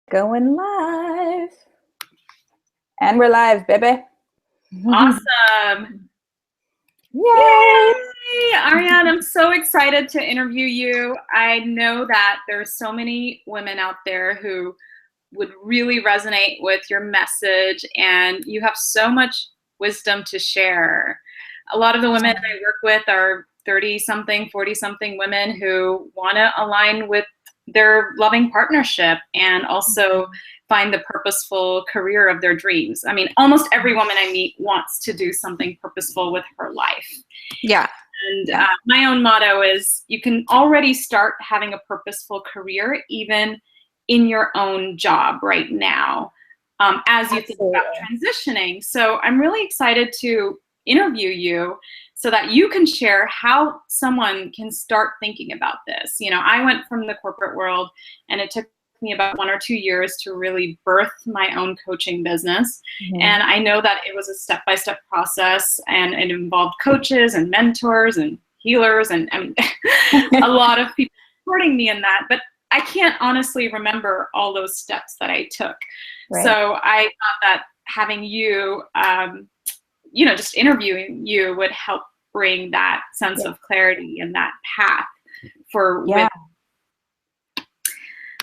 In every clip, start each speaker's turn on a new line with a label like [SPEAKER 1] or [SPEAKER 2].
[SPEAKER 1] Going live. And we're live, baby.
[SPEAKER 2] Awesome.
[SPEAKER 1] Yay!
[SPEAKER 2] Yay! Ariane, I'm so excited to interview you. I know that there's so many women out there who would really resonate with your message, and you have so much wisdom to share. A lot of the women I work with are 30-something, 40-something women who want to align with their loving partnership and also find the purposeful career of their dreams. I mean, almost every woman I meet wants to do something purposeful with her life.
[SPEAKER 1] Yeah.
[SPEAKER 2] And my own motto is you can already start having a purposeful career even in your own job right now as you think about transitioning. So I'm really excited to interview you so that you can share how someone can start thinking about this. You know, I went from the corporate world, and it took me about 1 or 2 years to really birth my own coaching business. And I know that it was a step-by-step process, and it involved coaches and mentors and healers and a lot of people supporting me in that. But I can't honestly remember all those steps that I took. Right. So I thought that having you, just interviewing you would help bring that sense of clarity and that path for women.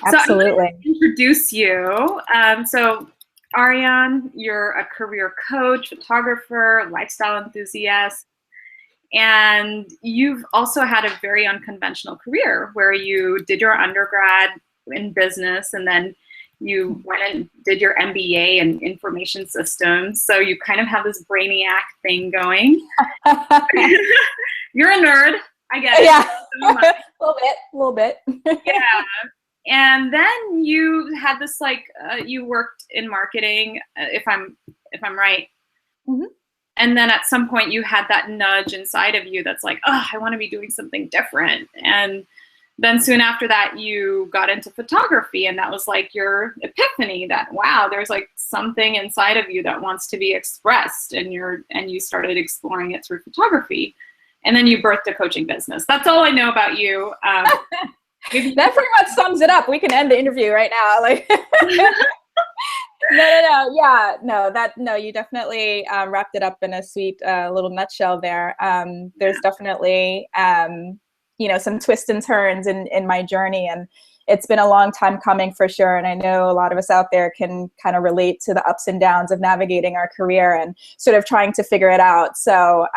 [SPEAKER 1] Absolutely.
[SPEAKER 2] So I'm going to introduce you. So Ariane, you're a career coach, photographer, lifestyle enthusiast, and you've also had a very unconventional career where you did your undergrad in business, and then you went and did your MBA in information systems. So you kind of have this brainiac thing going. You're a nerd, I guess.
[SPEAKER 1] Yeah, a little bit.
[SPEAKER 2] Yeah. And then you had this you worked in marketing, if I'm right. And then at some point you had that nudge inside of you that's like, oh, I want to be doing something different. And then soon after that, you got into photography, and that was like your epiphany that, wow, there's like something inside of you that wants to be expressed, and you started exploring it through photography. And then you birthed a coaching business. That's all I know about you.
[SPEAKER 1] That pretty much sums it up. We can end the interview right now. No, you definitely wrapped it up in a sweet little nutshell there. There's definitely some twists and turns in my journey, and it's been a long time coming for sure. And I know a lot of us out there can kind of relate to the ups and downs of navigating our career and sort of trying to figure it out. So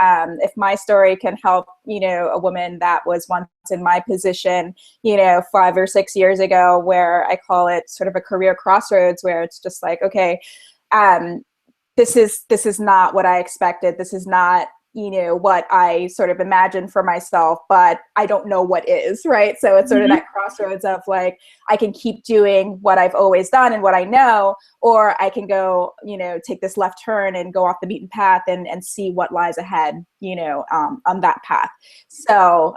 [SPEAKER 1] if my story can help, a woman that was once in my position, 5 or 6 years ago, where I call it sort of a career crossroads, where it's just like, okay, this is not what I expected. This is not what I sort of imagined for myself, but I don't know what is, right? So it's sort of that crossroads of like, I can keep doing what I've always done and what I know, or I can go, take this left turn and go off the beaten path and see what lies ahead, on that path. So,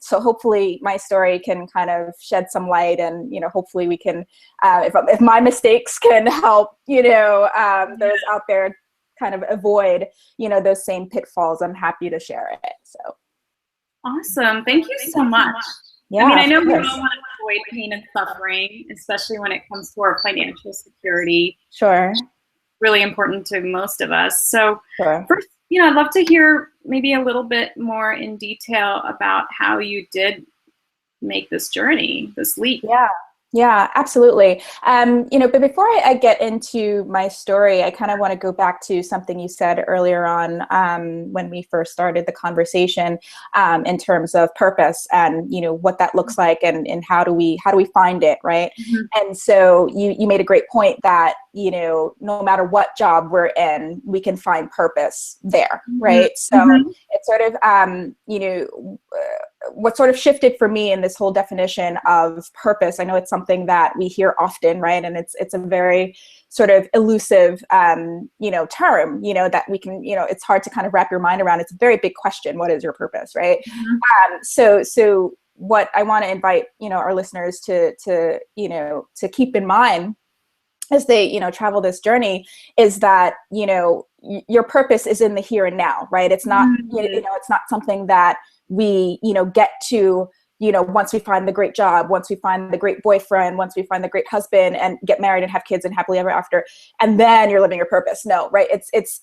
[SPEAKER 1] so hopefully my story can kind of shed some light, and, hopefully we can, if my mistakes can help, those out there kind of avoid, those same pitfalls, I'm happy to share it. So
[SPEAKER 2] awesome. Thank you so much.
[SPEAKER 1] Yeah,
[SPEAKER 2] I know we all want to avoid pain and suffering, especially when it comes to our financial security.
[SPEAKER 1] Sure.
[SPEAKER 2] Really important to most of us. So
[SPEAKER 1] first,
[SPEAKER 2] I'd love to hear maybe a little bit more in detail about how you did make this journey, this leap.
[SPEAKER 1] Yeah, absolutely. But before I get into my story, I kind of want to go back to something you said earlier on when we first started the conversation in terms of purpose and, what that looks like and how do we find it, right? And so you made a great point that, no matter what job we're in, we can find purpose there, right? So it's sort of, what sort of shifted for me in this whole definition of purpose. I know it's something that we hear often, right? And it's a very sort of elusive, term, that we can, it's hard to kind of wrap your mind around. It's a very big question. What is your purpose, right? So what I want to invite, our listeners to keep in mind as they, travel this journey is that, your purpose is in the here and now, right? It's not, it's not something that we, get to, once we find the great job, once we find the great boyfriend, once we find the great husband and get married and have kids and happily ever after, and then you're living your purpose. No, right? It's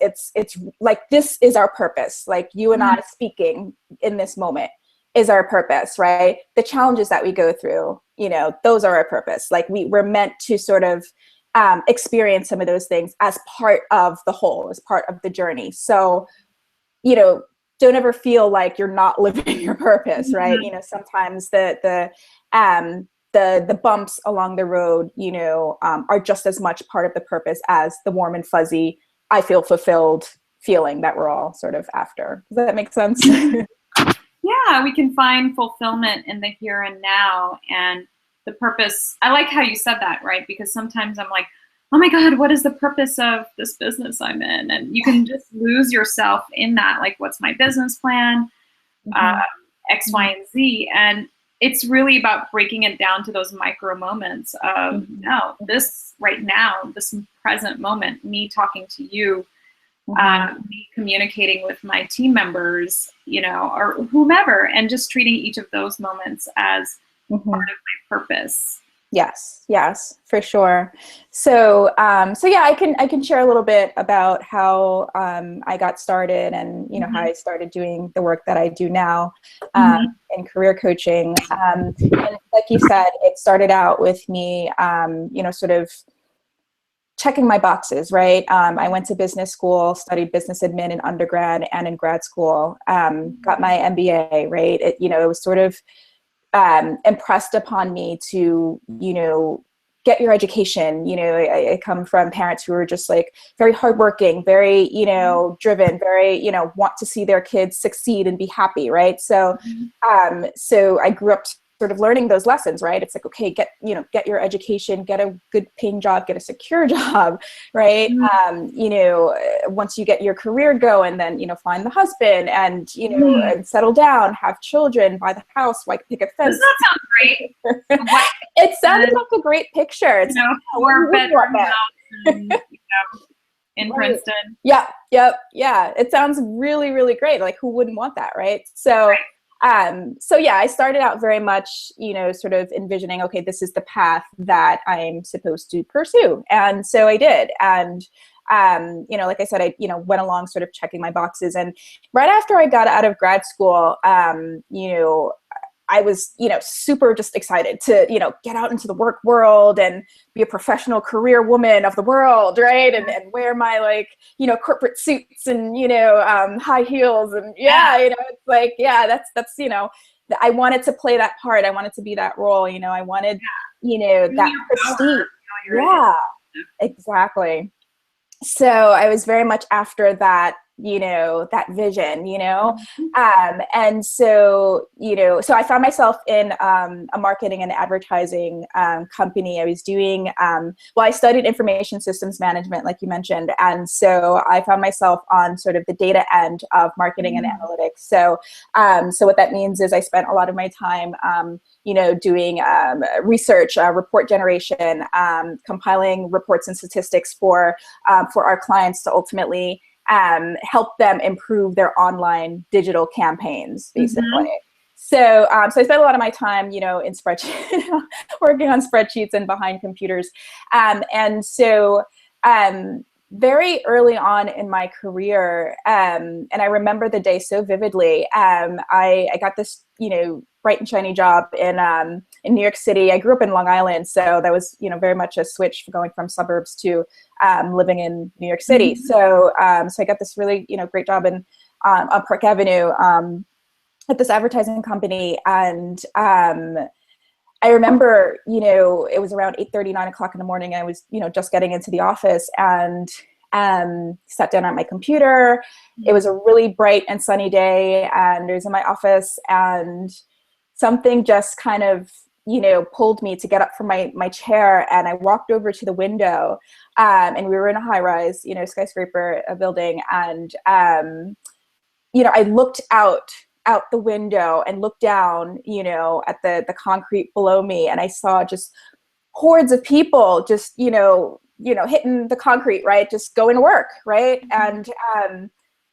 [SPEAKER 1] like, this is our purpose. Like, you and I speaking in this moment is our purpose, right? The challenges that we go through, those are our purpose. Like, we're meant to sort of experience some of those things as part of the whole, as part of the journey. So, don't ever feel like you're not living your purpose, right? Sometimes the bumps along the road, are just as much part of the purpose as the warm and fuzzy, I feel fulfilled feeling that we're all sort of after. Does that make sense?
[SPEAKER 2] Yeah, we can find fulfillment in the here and now, and the purpose. I like how you said that, right? Because sometimes I'm like, oh my God, what is the purpose of this business I'm in? And you can just lose yourself in that. Like, what's my business plan? X, Y, and Z. And it's really about breaking it down to those micro moments of, no, this right now, this present moment, me talking to you, me communicating with my team members, or whomever, and just treating each of those moments as part of my purpose.
[SPEAKER 1] Yes, for sure. So, yeah, I can share a little bit about how I got started and, how I started doing the work that I do now in career coaching. And like you said, it started out with me, sort of checking my boxes, right? I went to business school, studied business admin in undergrad and in grad school, got my MBA, right? It was sort of impressed upon me to, get your education. I come from parents who are just like very hardworking, very, driven, very, want to see their kids succeed and be happy. Right. So, so I grew up sort of learning those lessons, right? It's like, okay, get your education, get a good paying job, get a secure job, right? Once you get your career going, then, find the husband and, and settle down, have children, buy the house, like pick a fence.
[SPEAKER 2] Does that sound great?
[SPEAKER 1] It sounded like a great picture. It's
[SPEAKER 2] 4-bedroom house in Princeton.
[SPEAKER 1] Yeah. It sounds really, really great. Like, who wouldn't want that, right? So, so yeah, I started out very much, sort of envisioning, okay, this is the path that I'm supposed to pursue. And so I did. And, like I said, I, went along sort of checking my boxes. And right after I got out of grad school, I was, super just excited to, get out into the work world and be a professional career woman of the world, right? And wear my corporate suits and, high heels and it's like, that's, I wanted to play that part. I wanted to be that role, I wanted, that prestige. Yeah, exactly. So I was very much after that, that vision, and so, so I found myself in a marketing and advertising company. I was doing, I studied information systems management, like you mentioned. And so I found myself on sort of the data end of marketing and analytics. So, so what that means is I spent a lot of my time, doing research, report generation, compiling reports and statistics for our clients to ultimately help them improve their online digital campaigns, basically. So, so I spent a lot of my time, in spreadsheets, working on spreadsheets and behind computers. And so, very early on in my career, and I remember the day so vividly, I got this, bright and shiny job in New York City. I grew up in Long Island, so that was, very much a switch going from suburbs to living in New York City. So, so I got this really, great job in on Park Avenue at this advertising company, and I remember, it was around 8:30, 9 o'clock in the morning. I was, just getting into the office and sat down at my computer. It was a really bright and sunny day, and I was in my office, and something just kind of, pulled me to get up from my chair, and I walked over to the window, and we were in a high-rise, skyscraper building, and I looked out the window and looked down, at the concrete below me, and I saw just hordes of people just, hitting the concrete, right? Just going to work, right? And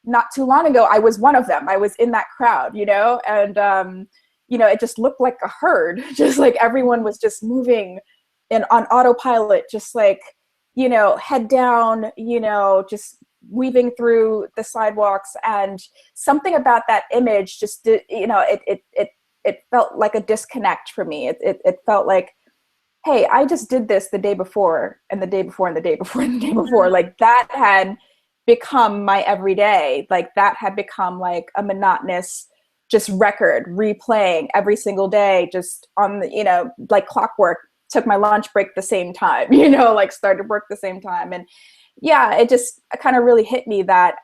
[SPEAKER 1] not too long ago, I was one of them. I was in that crowd, and it just looked like a herd, just like everyone was just moving and on autopilot, just like, head down, just weaving through the sidewalks. And something about that image just did, it felt like a disconnect for me. It felt like, hey, I just did this the day before and the day before and the day before and the day before. Like that had become my everyday. Like that had become like a monotonous just record replaying every single day, just on the, like clockwork. Took my lunch break the same time, like started work the same time. And yeah, it just kind of really hit me that,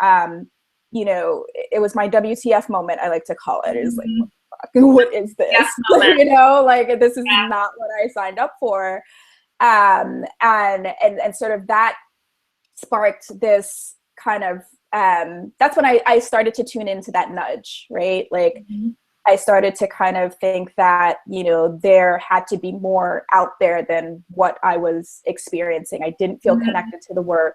[SPEAKER 1] it was my WTF moment, I like to call it. It is like, what is this?
[SPEAKER 2] Yes,
[SPEAKER 1] like this is not what I signed up for. And sort of that sparked this kind of, that's when I started to tune into that nudge, right? Like, I started to kind of think that, there had to be more out there than what I was experiencing. I didn't feel connected to the work.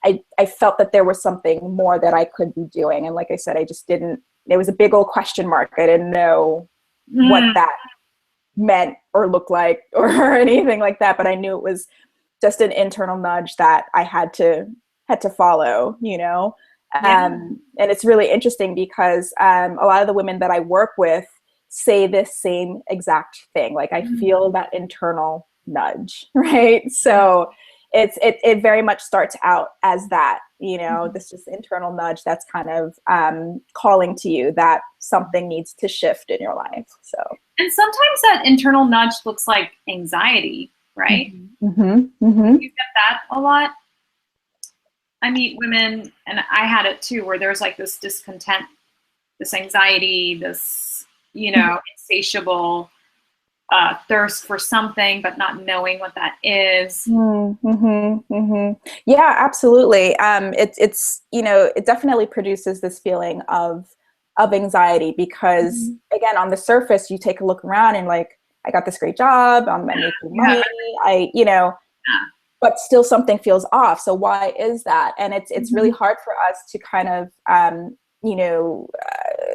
[SPEAKER 1] I felt that there was something more that I could be doing. And like I said, I just didn't, it was a big old question mark. I didn't know what that meant or looked like or anything like that. But I knew it was just an internal nudge that I had to follow, And it's really interesting because a lot of the women that I work with say this same exact thing. Like I feel that internal nudge, right? So it very much starts out as that, this just internal nudge that's kind of calling to you that something needs to shift in your life. So,
[SPEAKER 2] and sometimes that internal nudge looks like anxiety, right? You get that a lot. I meet women, and I had it too, where there's like this discontent, this anxiety, this, insatiable thirst for something, but not knowing what that is.
[SPEAKER 1] Yeah, absolutely. It's it definitely produces this feeling of anxiety because again, on the surface, you take a look around and like, I got this great job, I'm making money, but still something feels off. So why is that? And it's really hard for us to kind of,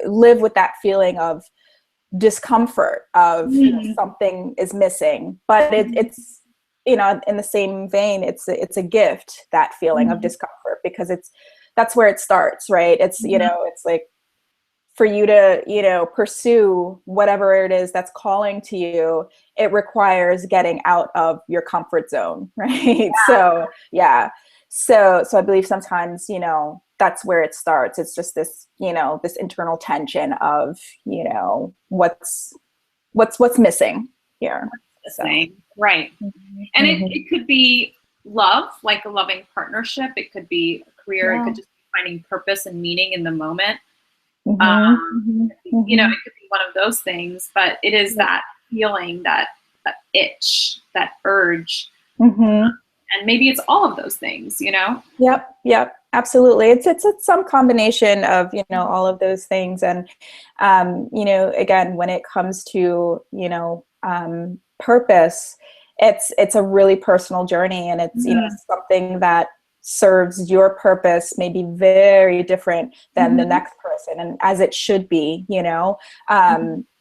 [SPEAKER 1] live with that feeling of discomfort of something is missing. But it's, in the same vein, it's a gift, that feeling of discomfort, because that's where it starts, right? It's, it's like, for you to, pursue whatever it is that's calling to you, it requires getting out of your comfort zone, right? So, yeah. So I believe sometimes, that's where it starts. It's just this, this internal tension of, what's missing here.
[SPEAKER 2] Right. And it could be love, like a loving partnership. It could be a career. It could just be finding purpose and meaning in the moment. It could be one of those things, but it is that feeling, that itch, that urge. And maybe it's all of those things,
[SPEAKER 1] Yep. Absolutely. It's some combination of, all of those things. And, again, when it comes to, purpose, it's a really personal journey, and it's, something that serves your purpose may be very different than the next person, and as it should be,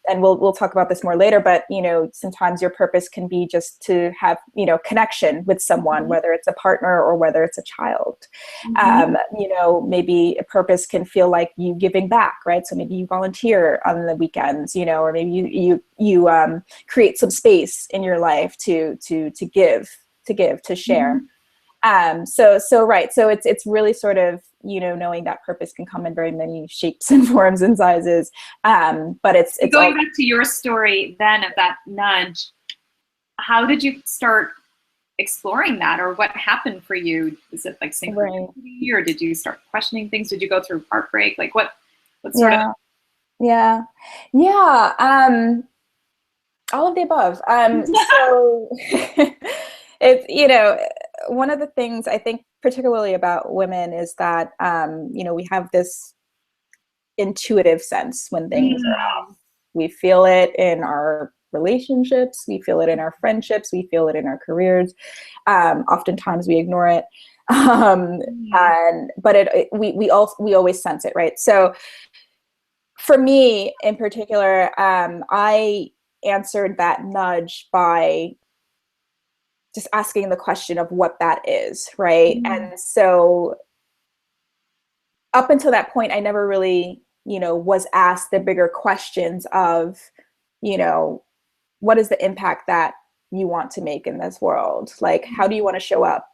[SPEAKER 1] and we'll talk about this more later, but sometimes your purpose can be just to have connection with someone, whether it's a partner or whether it's a child. Maybe a purpose can feel like you giving back, right? So maybe you volunteer on the weekends, or maybe you create some space in your life to give, to share. So it's really sort of, knowing that purpose can come in very many shapes and forms and sizes. But it's
[SPEAKER 2] going back to your story then of that nudge. How did you start exploring that, or what happened for you? Is it like synchronicity, or did you start questioning things? Did you go through heartbreak? Like what sort of?
[SPEAKER 1] Yeah. All of the above. So it's, one of the things I think particularly about women is that, we have this intuitive sense when things are off. We feel it in our relationships. We feel it in our friendships. We feel it in our careers. Oftentimes we ignore it. But we always sense it, right? So for me in particular, I answered that nudge by just asking the question of what that is, right?
[SPEAKER 2] Mm-hmm.
[SPEAKER 1] And so up until that point, I never really, was asked the bigger questions of, you know, what is the impact that you want to make in this world? Like, how do you want to show up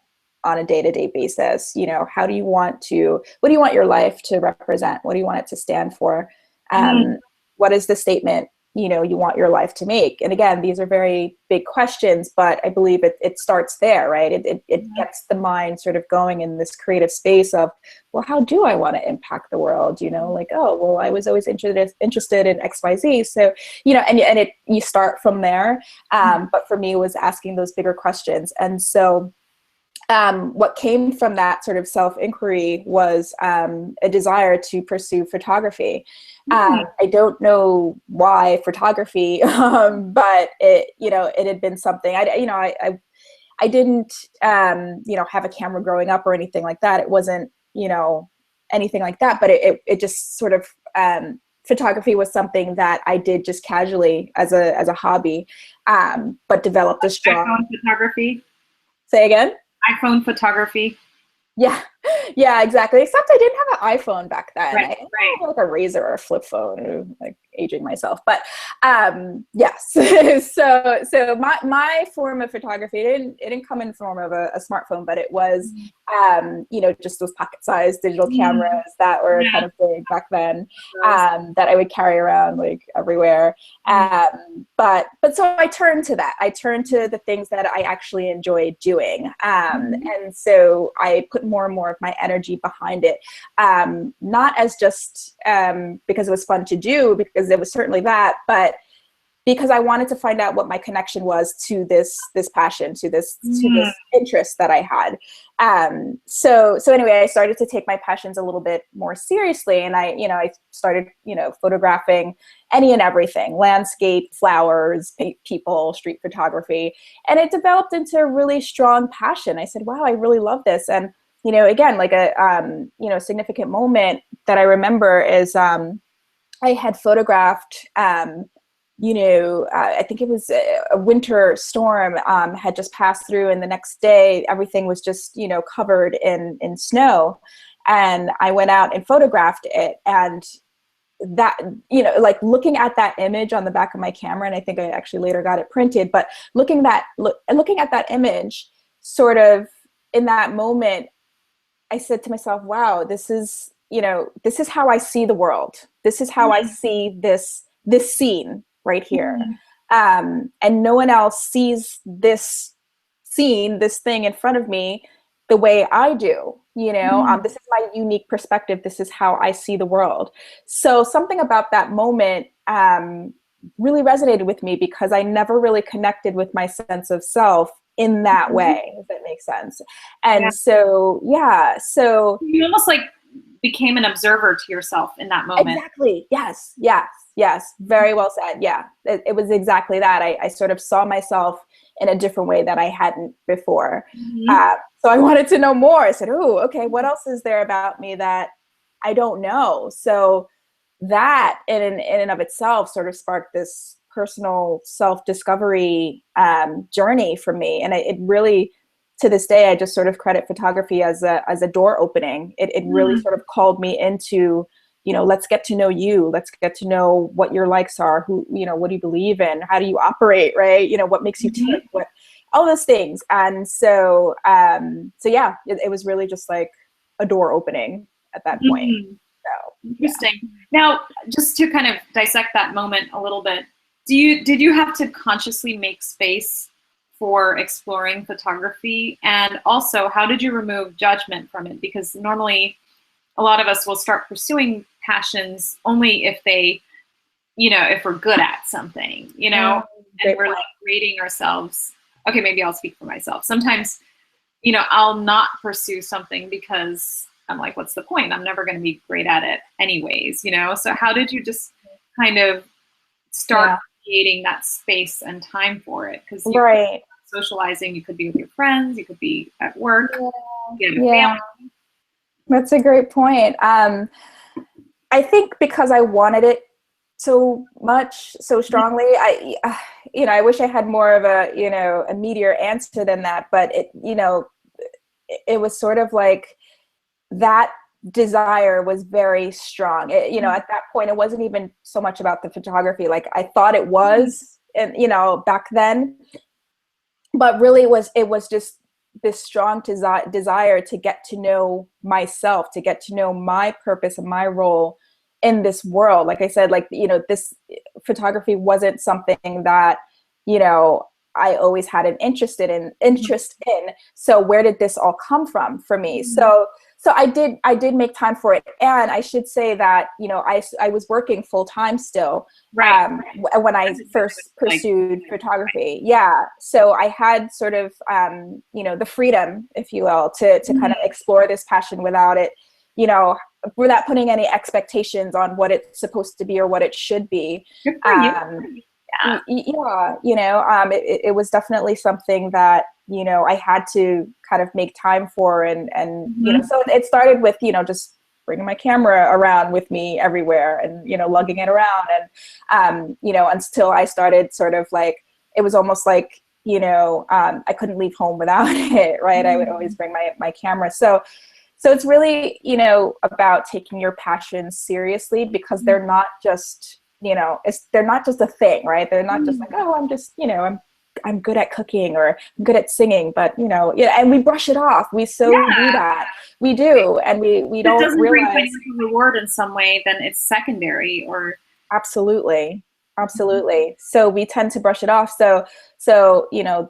[SPEAKER 1] on a day-to-day basis? What do you want your life to represent? What do you want it to stand for?
[SPEAKER 2] Mm-hmm.
[SPEAKER 1] What is the statement, you want your life to make? And again, these are very big questions, but I believe it starts there, right? It gets the mind sort of going in this creative space of, well, how do I want to impact the world? Like, oh, well, I was always interested in XYZ. So, and you start from there. But for me, it was asking those bigger questions. And so what came from that sort of self-inquiry was a desire to pursue photography. I don't know why photography, but it had been something I didn't, have a camera growing up or anything like that. It wasn't, anything like that, but it just sort of, photography was something that I did just casually as a hobby, but developed a strong.
[SPEAKER 2] iPhone photography.
[SPEAKER 1] Say again?
[SPEAKER 2] iPhone photography.
[SPEAKER 1] Yeah, yeah, exactly. Except I didn't have an iPhone back then.
[SPEAKER 2] Right,
[SPEAKER 1] I had
[SPEAKER 2] right.
[SPEAKER 1] like a Razor or a flip phone, like aging myself. But yes, so my form of photography it didn't come in the form of a smartphone, but it was just those pocket-sized digital cameras that were kind of big back then, that I would carry around like everywhere. But so I turned to that. I turned to the things that I actually enjoyed doing, and so I put more and more of my energy behind it, not as just because it was fun to do, because it was certainly that, but because I wanted to find out what my connection was to this passion, to this interest that I had. So anyway, I started to take my passions a little bit more seriously, and I started photographing any and everything: landscape, flowers, people, street photography, and it developed into a really strong passion. I said, wow, I really love this. And again, like a significant moment that I remember is I had photographed. I think it was a winter storm had just passed through, and the next day everything was just covered in snow, and I went out and photographed it. And that, like looking at that image on the back of my camera, and I think I actually later got it printed, but looking at that image, sort of in that moment, I said to myself, wow, this is how I see the world. This is how I see this scene right here. And no one else sees this scene, this thing in front of me, the way I do. This is my unique perspective. This is how I see the world. So something about that moment really resonated with me, because I never really connected with my sense of self in that way, if that makes sense. And so
[SPEAKER 2] you almost like became an observer to yourself in that moment.
[SPEAKER 1] Exactly. Yes. Very well said. Yeah, it was exactly that. I sort of saw myself in a different way that I hadn't before. So I wanted to know more. I said, oh, okay, what else is there about me that I don't know? So that in and of itself sort of sparked this personal self-discovery journey for me. And it really, to this day, I just sort of credit photography as a door opening. It really sort of called me into, let's get to know you. Let's get to know what your likes are, who, what do you believe in? How do you operate, right? What makes you tick, all those things. And so yeah, it was really just like a door opening at that point. So,
[SPEAKER 2] interesting. Yeah. Now, just to kind of dissect that moment a little bit, did you have to consciously make space for exploring photography? And also, how did you remove judgment from it? Because normally a lot of us will start pursuing passions only if they, if we're good at something, and we're like rating ourselves. Okay, maybe I'll speak for myself. Sometimes, I'll not pursue something because I'm like, what's the point? I'm never going to be great at it anyways, So how did you just kind of start creating that space and time for it? Because socializing, you could be with your friends, you could be at work, you have a family.
[SPEAKER 1] That's a great point. I think because I wanted it so much, so strongly, I wish I had more of a, a meatier answer than that, but it was sort of like that desire was very strong. At that point, it wasn't even so much about the photography. Like I thought it was, and back then, but really it was just this strong desire to get to know myself, to get to know my purpose and my role in this world. Like I said, this photography wasn't something that, I always had an interest in. So where did this all come from for me? So I did make time for it. And I should say that, I was working full time still,
[SPEAKER 2] right.
[SPEAKER 1] When I first pursued photography. Yeah. So I had sort of, the freedom, if you will, to kind of explore this passion without it, without putting any expectations on what it's supposed to be or what it should be.
[SPEAKER 2] Good for you.
[SPEAKER 1] It was definitely something that, I had to kind of make time for. And so it started with, just bringing my camera around with me everywhere and, lugging it around. And, until I started sort of like, it was almost like, I couldn't leave home without it, right? I would always bring my camera. So it's really, about taking your passions seriously, because they're not just, they're not just a thing, right? They're not just like, oh, I'm just, I'm good at cooking or I'm good at singing, but and we brush it off. We do that. We do. And we don't
[SPEAKER 2] doesn't
[SPEAKER 1] realize
[SPEAKER 2] bring a reward in some way, then it's secondary or.
[SPEAKER 1] Absolutely. So we tend to brush it off. So,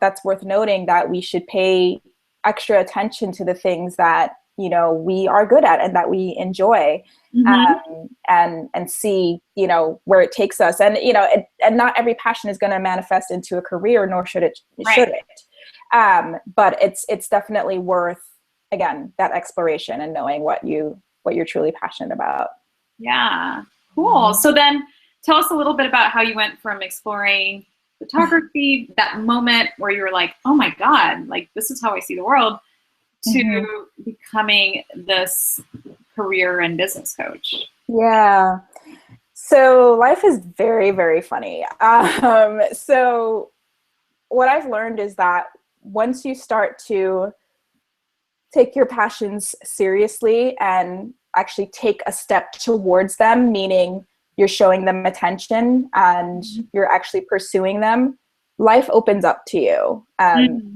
[SPEAKER 1] that's worth noting, that we should pay extra attention to the things that, we are good at and that we enjoy, and see, where it takes us. And, and not every passion is going to manifest into a career, nor should it. But it's definitely worth, again, that exploration and knowing what you're truly passionate about.
[SPEAKER 2] Yeah. Cool. So then tell us a little bit about how you went from exploring photography, that moment where you were like, oh my God, like this is how I see the world, to becoming this career and business coach.
[SPEAKER 1] Yeah. So life is very, very funny. So what I've learned is that once you start to take your passions seriously and actually take a step towards them, meaning you're showing them attention and you're actually pursuing them, life opens up to you.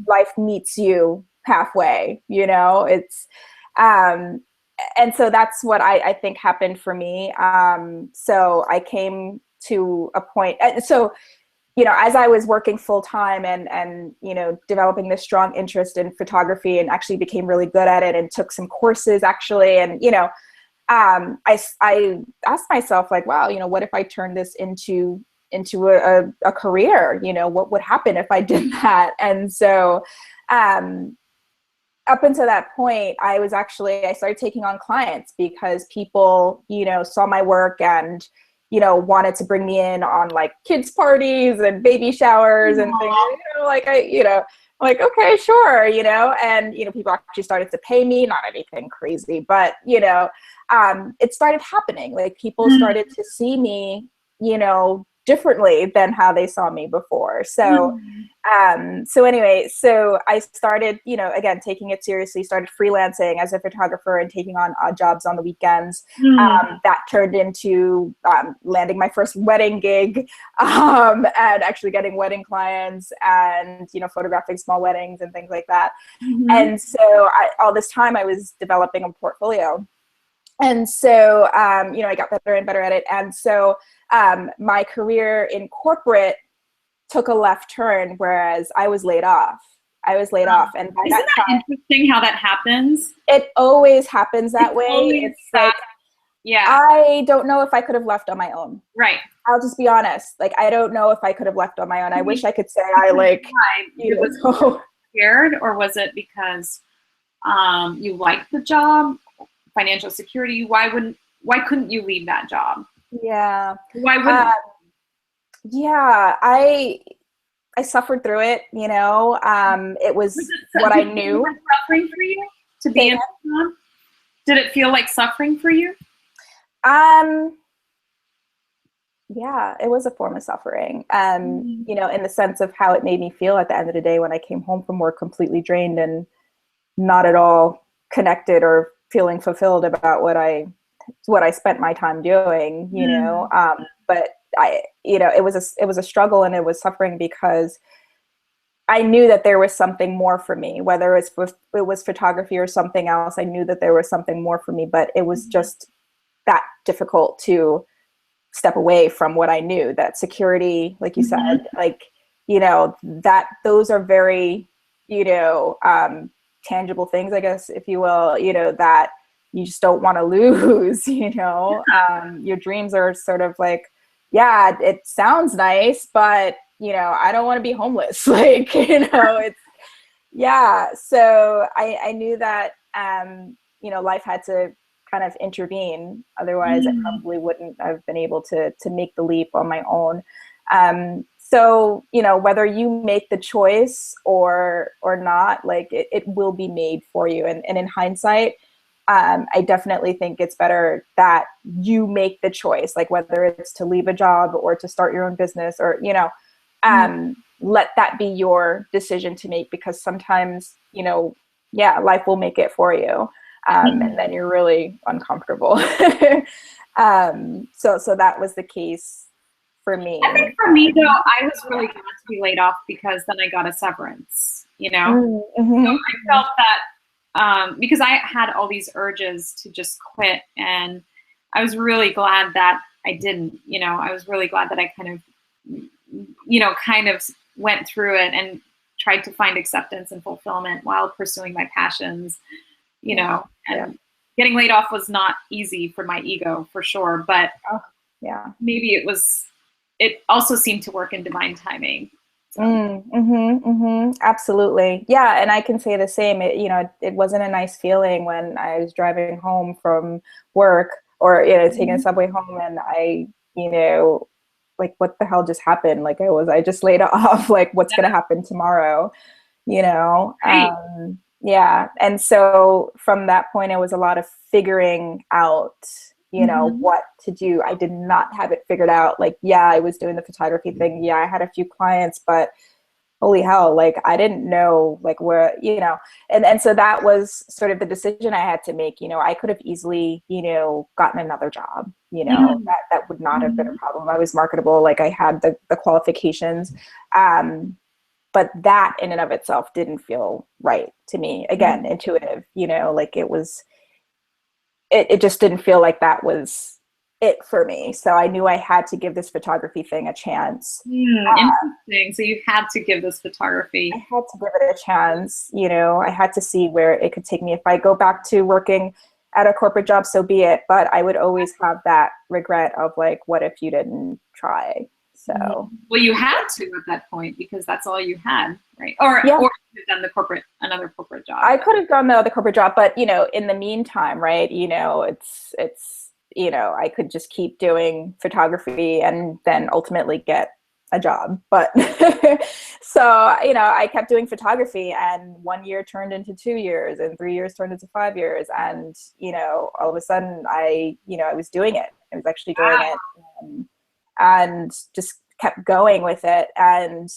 [SPEAKER 1] Life meets you halfway, it's, and so that's what I think happened for me. So I came to a point, so, as I was working full time and, developing this strong interest in photography and actually became really good at it and took some courses actually. And, I asked myself like, wow, what if I turn this into a career? What would happen if I did that? And so, up until that point, I started taking on clients because people, saw my work and, wanted to bring me in on like kids parties and baby showers and things, like, okay, sure, and, people actually started to pay me, not anything crazy, but, it started happening. Like people started to see me, differently than how they saw me before. So, anyway, so I started, again, taking it seriously, started freelancing as a photographer and taking on odd jobs on the weekends. That turned into landing my first wedding gig, and actually getting wedding clients and, photographing small weddings and things like that. And so all this time I was developing a portfolio. And so, I got better and better at it. And so my career in corporate took a left turn, whereas I was laid off. And by
[SPEAKER 2] Isn't that interesting how that happens?
[SPEAKER 1] It always happens that way. It's like, I don't know if I could have left on my own.
[SPEAKER 2] Right.
[SPEAKER 1] I'll just be honest. Like, I don't know if I could have left on my own. I wish I could say I
[SPEAKER 2] was scared, or was it because you liked the job? Financial security. Why couldn't you leave that job?
[SPEAKER 1] Yeah.
[SPEAKER 2] Why wouldn't
[SPEAKER 1] I suffered through it, it was what I knew.
[SPEAKER 2] Suffering for you to be in that job? Did it feel like suffering for you?
[SPEAKER 1] Yeah, it was a form of suffering. You know, in the sense of how it made me feel at the end of the day when I came home from work completely drained and not at all connected or feeling fulfilled about what I spent my time doing, you know. But you know, it was a struggle and it was suffering because I knew that there was something more for me, whether it was photography or something else. I knew that there was something more for me, but it was just that difficult to step away from what I knew, that security, like you said, like, you know, that those are very, you know, tangible things, I guess, if you will, you know, that you just don't want to lose, you know. Your dreams are sort of like, yeah, it sounds nice, but, you know, I don't want to be homeless. Like, you know, it's, yeah. So I knew that, you know, life had to kind of intervene. Otherwise, I probably wouldn't have been able to make the leap on my own. So, you know, whether you make the choice or not, like it will be made for you. And in hindsight, I definitely think it's better that you make the choice, like whether it's to leave a job or to start your own business or, you know, let that be your decision to make, because sometimes, you know, yeah, life will make it for you. And then you're really uncomfortable. So that was the case for me.
[SPEAKER 2] I think for me, though, I was really glad to be laid off because then I got a severance, you know? So I felt that because I had all these urges to just quit, and I was really glad that I didn't, you know. I was really glad that I kind of went through it and tried to find acceptance and fulfillment while pursuing my passions, you know. And getting laid off was not easy for my ego, for sure, but maybe it also seemed to work in divine timing. So.
[SPEAKER 1] Absolutely. Yeah. And I can say the same. You know, it wasn't a nice feeling when I was driving home from work or, you know, taking a subway home and I, you know, like, what the hell just happened? Like I just laid off, like what's going to happen tomorrow, you know? Yeah. And so from that point, it was a lot of figuring out, you know, what to do. I did not have it figured out. Like, yeah, I was doing the photography thing. Yeah, I had a few clients, but holy hell, like I didn't know like where, you know, and so that was sort of the decision I had to make. You know, I could have easily, you know, gotten another job, you know, that would not have been a problem. I was marketable, like I had the qualifications. But that in and of itself didn't feel right to me. Again, intuitive, you know, like it just didn't feel like that was it for me. So I knew I had to give this photography thing a chance.
[SPEAKER 2] Interesting. So you had to give this photography.
[SPEAKER 1] I had to give it a chance. You know, I had to see where it could take me. If I go back to working at a corporate job, so be it. But I would always have that regret of like, what if you didn't try? So
[SPEAKER 2] well, you had to at that point because that's all you had, right? Or you could have done another corporate job.
[SPEAKER 1] I could have done the other corporate job, but you know, in the meantime, right? You know, it's you know, I could just keep doing photography and then ultimately get a job. But so you know, I kept doing photography, and 1 year turned into 2 years, and 3 years turned into 5 years, and you know, all of a sudden, I was doing it. I was actually doing it. And just kept going with it. And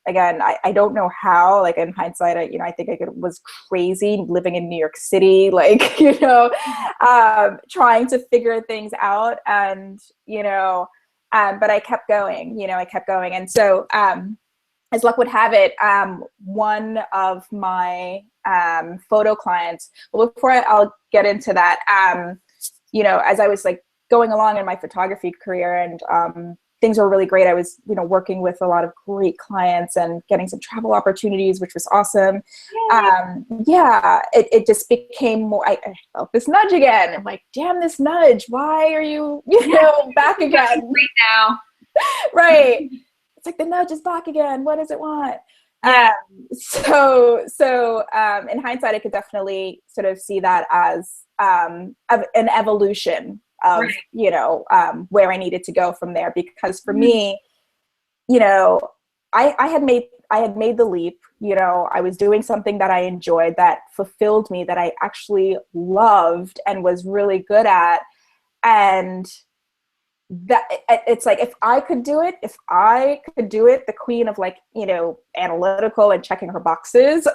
[SPEAKER 1] again, I don't know how, like in hindsight, I think I was crazy living in New York City, like, you know, trying to figure things out. And, you know, but I kept going, And so as luck would have it, one of my photo clients, well, before I'll get into that, you know, as I was like going along in my photography career and things were really great. I was, you know, working with a lot of great clients and getting some travel opportunities, which was awesome. It just became more, I felt this nudge again. I'm like, damn this nudge. Why are you, you know, back again?
[SPEAKER 2] Right now.
[SPEAKER 1] Right. It's like the nudge is back again. What does it want? So in hindsight, I could definitely sort of see that as an evolution of, you know, where I needed to go from there. Because for me, you know, I had made the leap, you know, I was doing something that I enjoyed, that fulfilled me, that I actually loved and was really good at. And that it's like, if I could do it, the queen of like, analytical and checking her boxes,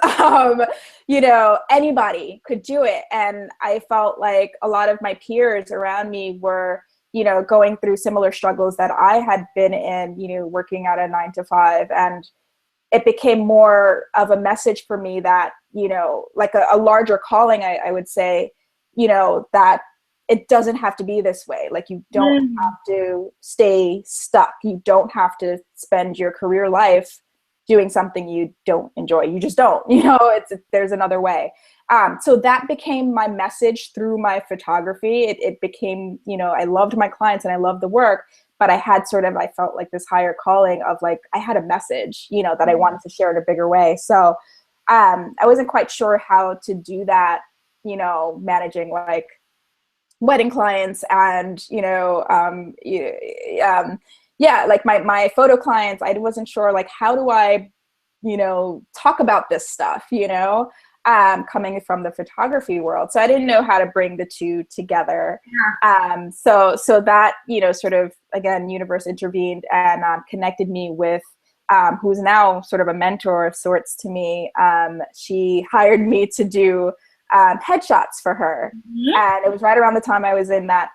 [SPEAKER 1] anybody could do it. And I felt like a lot of my peers around me were, going through similar struggles that I had been in, working at a 9 to 5. And it became more of a message for me that, like a larger calling, I would say, that it doesn't have to be this way. Like, you don't have to stay stuck. You don't have to spend your career life doing something you don't enjoy. You just don't, there's another way. So that became my message through my photography. It became, I loved my clients and I loved the work, but I felt like this higher calling of like, I had a message, that I wanted to share in a bigger way. So I wasn't quite sure how to do that, managing like wedding clients and, like my photo clients. I wasn't sure, like, how do I, talk about this stuff, coming from the photography world. So I didn't know how to bring the two together. Yeah. So that, sort of, again, universe intervened and connected me with who's now sort of a mentor of sorts to me. She hired me to do headshots for her. And it was right around the time I was in that,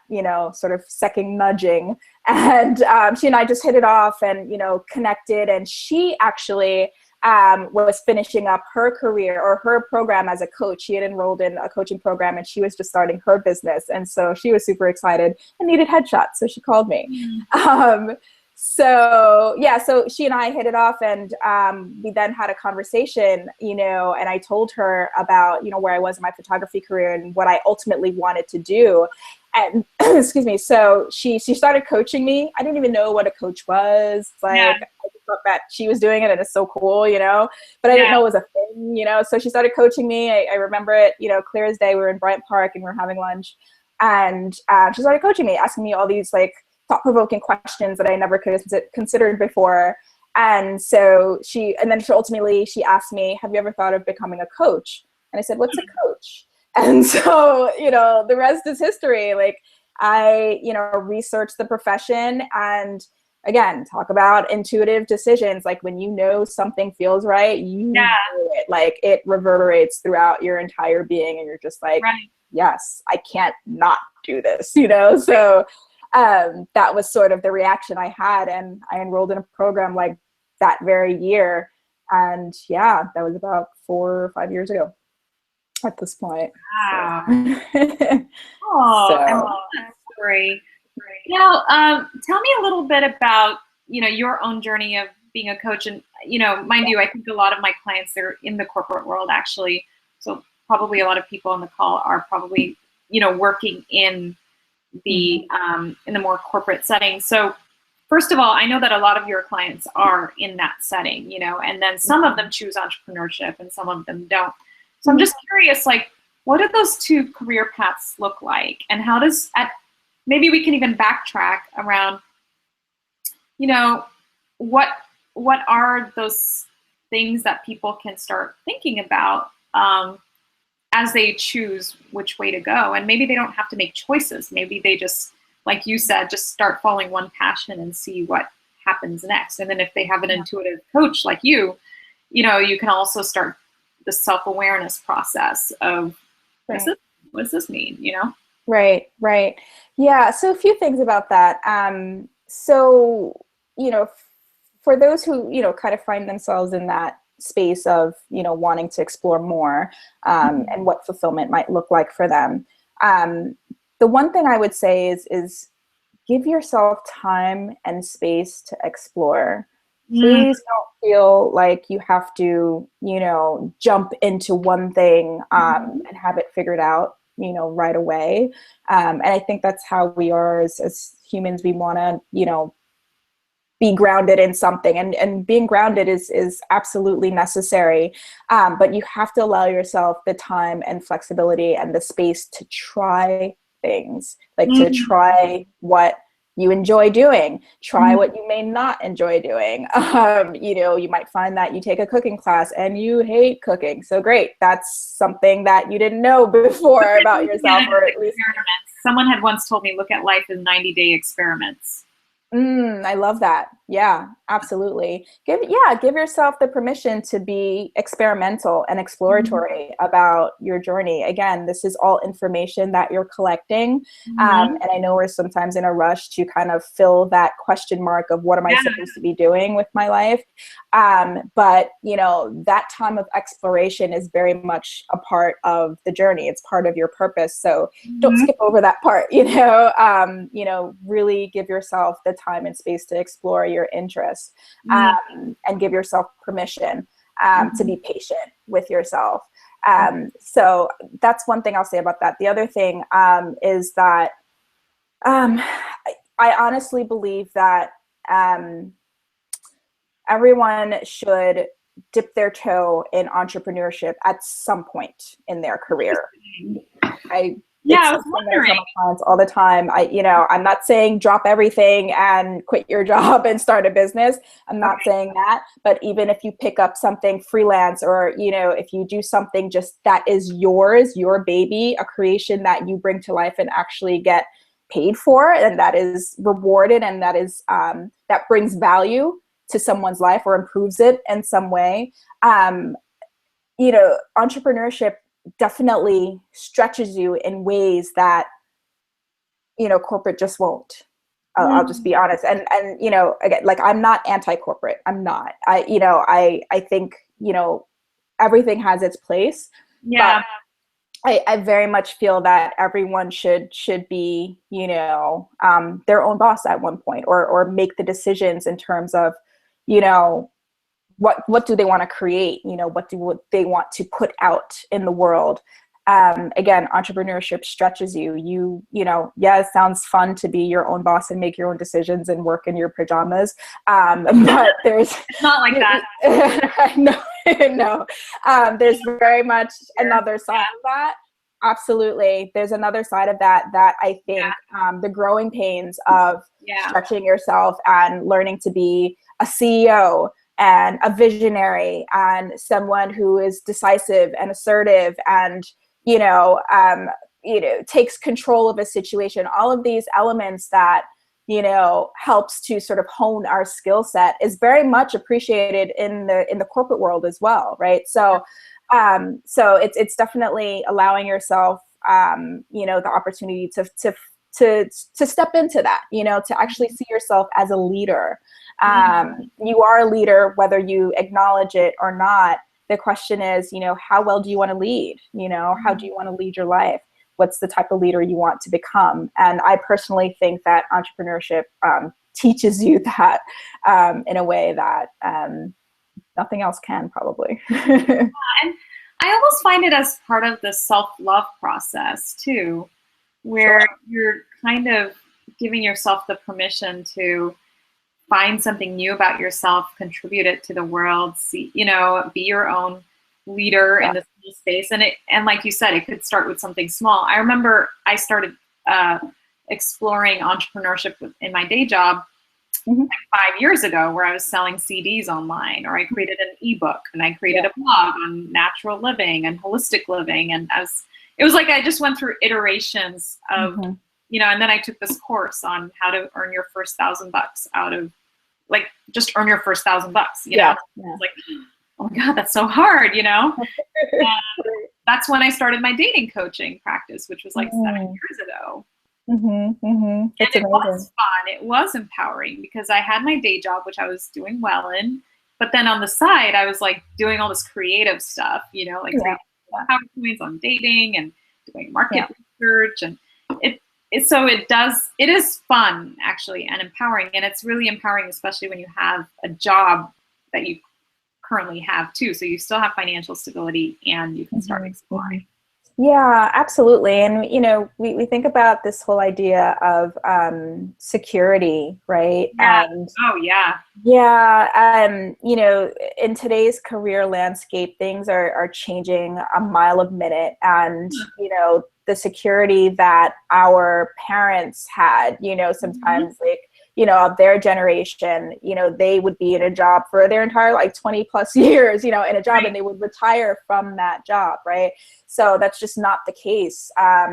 [SPEAKER 1] sort of second nudging. And she and I just hit it off and, connected. And she actually was finishing up her career or her program as a coach. She had enrolled in a coaching program and she was just starting her business. And so she was super excited and needed headshots. So she called me. So she and I hit it off, and we then had a conversation, and I told her about, where I was in my photography career and what I ultimately wanted to do. And excuse me. So she started coaching me. I didn't even know what a coach was. Like, I just thought that she was doing it and it's so cool, but I didn't know it was a thing, So she started coaching me. I remember it, clear as day. We were in Bryant Park and we were having lunch, and she started coaching me, asking me all these like thought-provoking questions that I never could have considered before. And so then ultimately she asked me, have you ever thought of becoming a coach? And I said, what's a coach? And so, the rest is history. Like, I, researched the profession and, again, talk about intuitive decisions. Like, when something feels right, you do it. Like, it reverberates throughout your entire being and you're just like, yes, I can't not do this, So that was sort of the reaction I had, and I enrolled in a program like that very year. And that was about 4 or 5 years ago at this point.
[SPEAKER 2] Wow.
[SPEAKER 1] So.
[SPEAKER 2] I love that story. Now, tell me a little bit about, your own journey of being a coach. And, mind you, I think a lot of my clients are in the corporate world, actually. So probably a lot of people on the call are probably, working in the more corporate setting. So first of all, I know that a lot of your clients are in that setting, and then some of them choose entrepreneurship and some of them don't. So I'm just curious, like, what do those two career paths look like? And how does, maybe we can even backtrack around, what are those things that people can start thinking about as they choose which way to go? And maybe they don't have to make choices. Maybe they just, like you said, just start following one passion and see what happens next. And then if they have an intuitive coach like you, you can also start the self-awareness process of what does this mean,
[SPEAKER 1] Right. Yeah. So a few things about that. So, for those who, kind of find themselves in that space of, wanting to explore more and what fulfillment might look like for them. The one thing I would say is give yourself time and space to explore. Please don't feel like you have to, jump into one thing and have it figured out, right away. And I think that's how we are as humans. We want to, be grounded in something, and being grounded is absolutely necessary. But you have to allow yourself the time and flexibility and the space to try things, like to try what you enjoy doing, try what you may not enjoy doing. You might find that you take a cooking class and you hate cooking. So great. That's something that you didn't know before about yourself, or at least
[SPEAKER 2] someone had once told me, look at life as 90-day experiments.
[SPEAKER 1] I love that. Yeah, absolutely. Give yourself the permission to be experimental and exploratory about your journey. Again, this is all information that you're collecting. And I know we're sometimes in a rush to kind of fill that question mark of what am I supposed to be doing with my life? But that time of exploration is very much a part of the journey. It's part of your purpose. So don't skip over that part, really give yourself the time and space to explore your interests, and give yourself permission to be patient with yourself. So that's one thing I'll say about that. The other thing is that I honestly believe that everyone should dip their toe in entrepreneurship at some point in their career. I was wondering. I tell my clients all the time. I'm not saying drop everything and quit your job and start a business. I'm not saying that. But even if you pick up something freelance, or if you do something just that is yours, your baby, a creation that you bring to life and actually get paid for, and that is rewarded, and that is that brings value to someone's life or improves it in some way. Entrepreneurship definitely stretches you in ways that corporate just won't. I'll just be honest. And again, like, I'm not anti-corporate. I'm not. I think everything has its place. Yeah. But I very much feel that everyone should be their own boss at one point, or make the decisions in terms of what do they want to create? What do they want to put out in the world? Again, entrepreneurship stretches you. It sounds fun to be your own boss and make your own decisions and work in your pajamas. But there's
[SPEAKER 2] it's not like that.
[SPEAKER 1] No. There's very much another side of that. Absolutely. There's another side of that I think the growing pains of stretching yourself and learning to be a CEO and a visionary and someone who is decisive and assertive and, takes control of a situation. All of these elements that, helps to sort of hone our skill set is very much appreciated in the corporate world as well. Right. So it's definitely allowing yourself, the opportunity to step into that, to actually see yourself as a leader. You are a leader, whether you acknowledge it or not. The question is, how well do you want to lead? How do you want to lead your life? What's the type of leader you want to become? And I personally think that entrepreneurship teaches you that in a way that nothing else can, probably.
[SPEAKER 2] And I almost find it as part of the self-love process too, where you're kind of giving yourself the permission to find something new about yourself, contribute it to the world, see, be your own leader in this space. And like you said, it could start with something small. I remember I started exploring entrepreneurship in my day job like 5 years ago, where I was selling CDs online, or I created an ebook, and I created a blog on natural living and holistic living. And it was like I just went through iterations of, and then I took this course on how to earn your first $1,000 out of, like, just earn your first $1,000, It's like, oh my God, that's so hard, That's when I started my dating coaching practice, which was like 7 years ago. And it was fun. It was empowering, because I had my day job, which I was doing well in, but then on the side, I was like doing all this creative stuff, like PowerPoints on dating and doing market research, and it is fun, actually, and empowering. And it's really empowering, especially when you have a job that you currently have too. So you still have financial stability, and you can start exploring.
[SPEAKER 1] Yeah, absolutely. And, we think about this whole idea of security, right?
[SPEAKER 2] Yeah.
[SPEAKER 1] And, in today's career landscape, things are changing a mile a minute. And, the security that our parents had, sometimes like, of their generation, they would be in a job for their entire, like 20 plus years, in a job, and they would retire from that job, right? So that's just not the case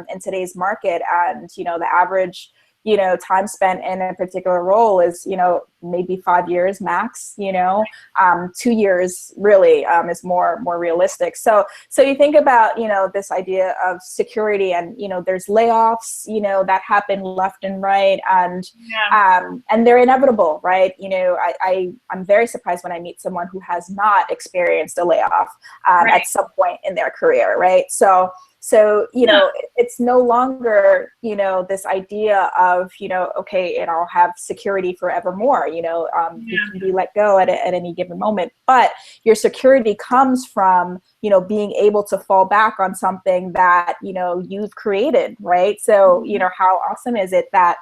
[SPEAKER 1] in today's market. And, the average, time spent in a particular role is, maybe 5 years max, 2 years really is more realistic. So you think about, this idea of security, and, there's layoffs, that happen left and right, and they're inevitable, right? I'm very surprised when I meet someone who has not experienced a layoff at some point in their career, right? So, it's no longer, this idea of, okay, and I'll have security forevermore, you can be let go at any given moment, but your security comes from, being able to fall back on something that, you've created, right? So, how awesome is it that,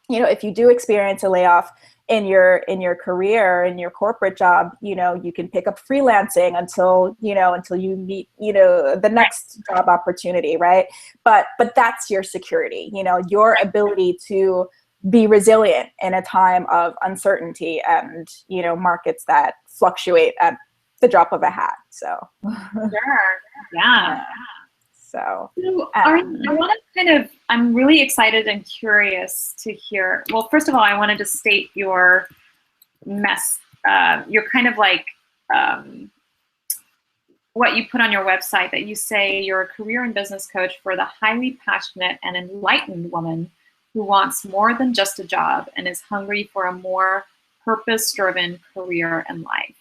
[SPEAKER 1] if you do experience a layoff in your career, in your corporate job, you can pick up freelancing until you meet, the next job opportunity, right? But that's your security, your ability to be resilient in a time of uncertainty and, markets that fluctuate at the drop of a hat. So
[SPEAKER 2] sure. Yeah.
[SPEAKER 1] So,
[SPEAKER 2] I'm really excited and curious to hear. Well, first of all, I wanted to state your you're kind of like what you put on your website, that you say you're a career and business coach for the highly passionate and enlightened woman who wants more than just a job and is hungry for a more purpose-driven career and life.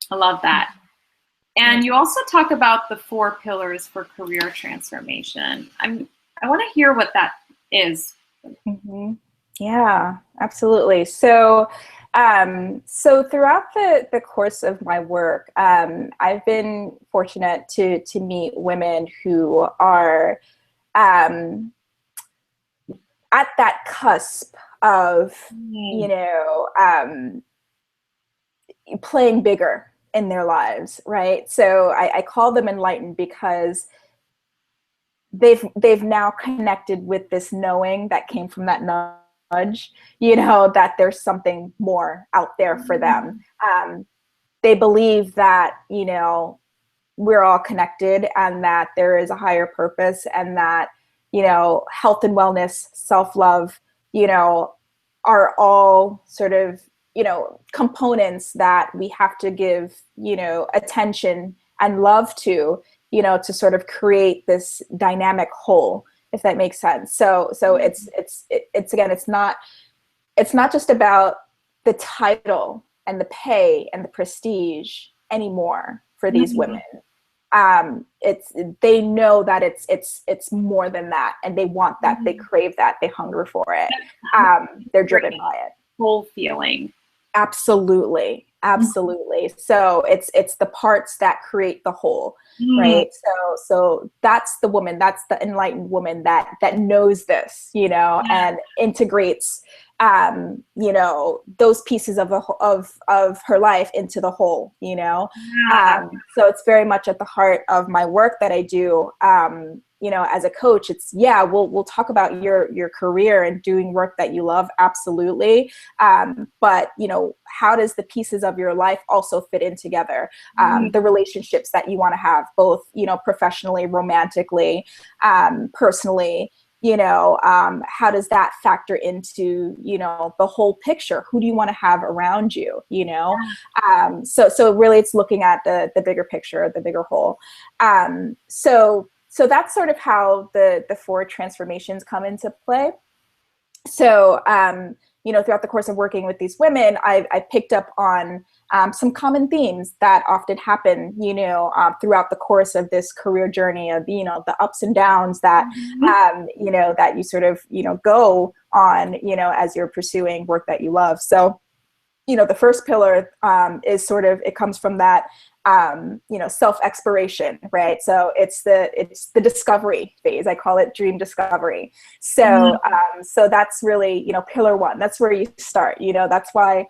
[SPEAKER 2] I love that. And you also talk about the 4 pillars for career transformation. I want to hear what that is.
[SPEAKER 1] Mm-hmm. Yeah, absolutely. So, throughout the course of my work, I've been fortunate to meet women who are at that cusp of, playing bigger in their lives, right? So I call them enlightened because they've now connected with this knowing that came from that nudge, that there's something more out there for them. They believe that, we're all connected, and that there is a higher purpose, and that, health and wellness, self-love, are all sort of, components that we have to give, attention and love to, to sort of create this dynamic whole, if that makes sense. So it's again, it's not just about the title and the pay and the prestige anymore for these women. They know that it's more than that, and they want that, they crave that, they hunger for it. They're driven by it.
[SPEAKER 2] Whole feeling.
[SPEAKER 1] Absolutely. So it's the parts that create the whole, right? So that's the woman, that's the enlightened woman that knows this, and integrates, those pieces of her life into the whole, so it's very much at the heart of my work that I do. As a coach, it's, we'll talk about your career and doing work that you love. Absolutely. But, how does the pieces of your life also fit in together? The relationships that you want to have, both, professionally, romantically, personally, how does that factor into, the whole picture? Who do you want to have around you, So really it's looking at the bigger picture, the bigger whole. So that's sort of how the 4 transformations come into play. So, throughout the course of working with these women, I picked up on some common themes that often happen, throughout the course of this career journey of, the ups and downs that, that you sort of, go on, as you're pursuing work that you love. So, the first pillar is sort of, it comes from that, self-exploration, right? So it's the discovery phase. I call it dream discovery. So, so that's really, pillar 1. That's where you start, that's why,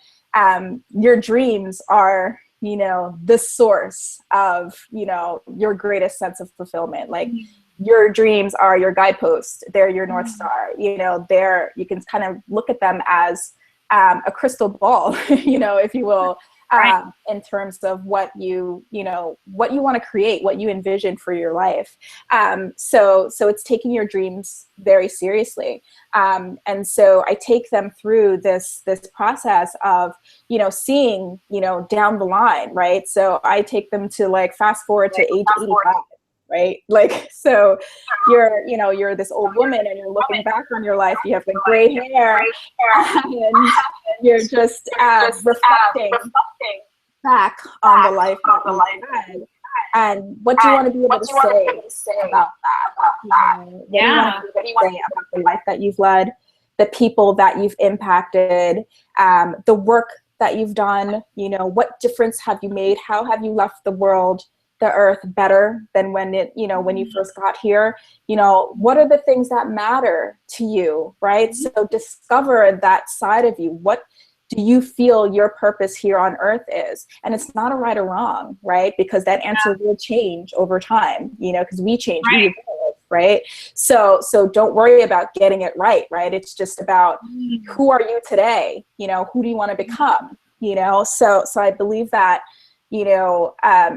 [SPEAKER 1] your dreams are, the source of, your greatest sense of fulfillment. Like, your dreams are your guideposts. They're your North Star. You know, you can kind of look at them as a crystal ball, you know, if you will, in terms of what you want to create, what you envision for your life. So it's taking your dreams very seriously. And so I take them through this process of, you know, seeing, you know, down the line, right? So I take them to like fast forward to age 85. Right? Like, so you're this old woman and you're looking back on your life, you have the gray hair and you're just reflecting back on the life that you had. And what do you want to be able to say about that? What do you want to say about the life that you've led, the people that you've impacted, the work that you've done, you know, what difference have you made? How have you left the world, the earth, better than when you first got here? You know, what are the things that matter to you, right? So discover that side of you. What do you feel your purpose here on earth is? And it's not a right or wrong, right? Because that answer will change over time, you know, because we change, we evolve, right? So don't worry about getting it right? It's just about who are you today? You know, who do you want to become? You know, so I believe that, you know,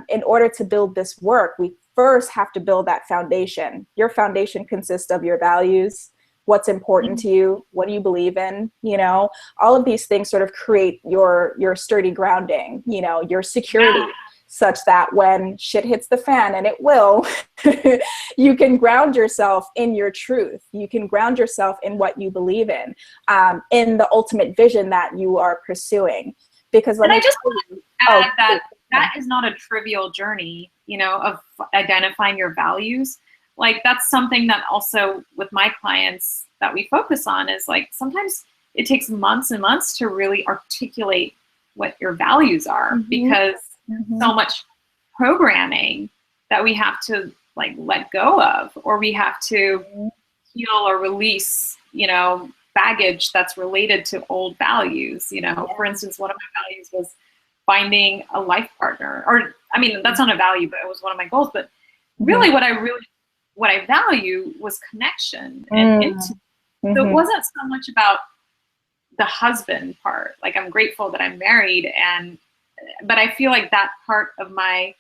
[SPEAKER 1] in order to build this work, we first have to build that foundation. Your foundation consists of your values, what's important to you, what do you believe in, you know, all of these things sort of create your sturdy grounding, you know, your security, such that when shit hits the fan, and it will, you can ground yourself in your truth. You can ground yourself in what you believe in the ultimate vision that you are pursuing. Because when
[SPEAKER 2] I just want to add that is not a trivial journey, you know, of identifying your values. Like, that's something that also with my clients that we focus on is like, sometimes it takes months and months to really articulate what your values are, because so much programming that we have to like let go of, or we have to heal or release, you know, baggage that's related to old values. You know, for instance, one of my values was finding a life partner, or I mean, that's not a value, but it was one of my goals. But really what I value was connection and intimacy. So it wasn't so much about the husband part. Like, I'm grateful that I'm married, but I feel like that part of my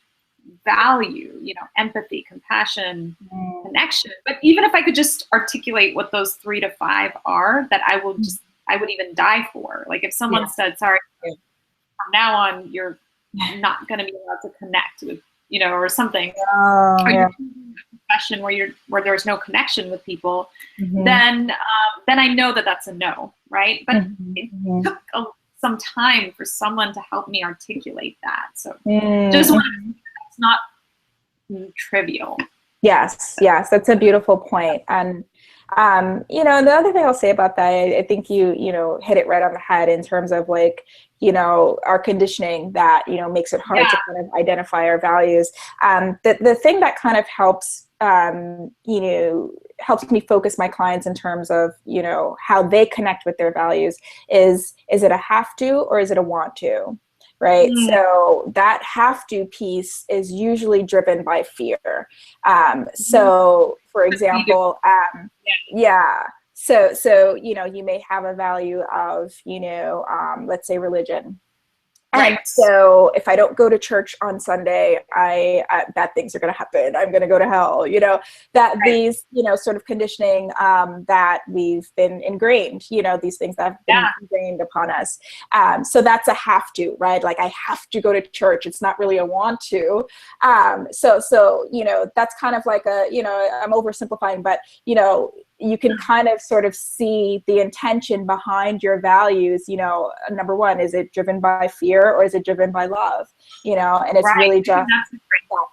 [SPEAKER 2] value, you know, empathy, compassion, connection. But even if I could just articulate what those 3 to 5 are, that I would even die for. Like, if someone said, sorry, from now on, you're not going to be allowed to connect with, you know, or something, or you're in a profession where there's no connection with people, then I know that that's a no, right? But it took some time for someone to help me articulate that. So just want to, it's not trivial.
[SPEAKER 1] Yes, that's a beautiful point. And you know, the other thing I'll say about that, I think you know, hit it right on the head in terms of like, you know, our conditioning that, you know, makes it hard to kind of identify our values. The thing that kind of helps, you know, helps me focus my clients in terms of, you know, how they connect with their values is it a have to or is it a want to? Right. So that have to piece is usually driven by fear. So for example, so, you know, you may have a value of, you know, let's say religion. And so if I don't go to church on Sunday, bad things are going to happen. I'm going to go to hell, you know, that these, you know, sort of conditioning that we've been ingrained, you know, these things that have been ingrained upon us. So that's a have to, right? Like, I have to go to church. It's not really a want to. So, you know, that's kind of like a, you know, I'm oversimplifying, but, you know, you can kind of sort of see the intention behind your values. You know, number one, is it driven by fear or is it driven by love? You know, and it's really just that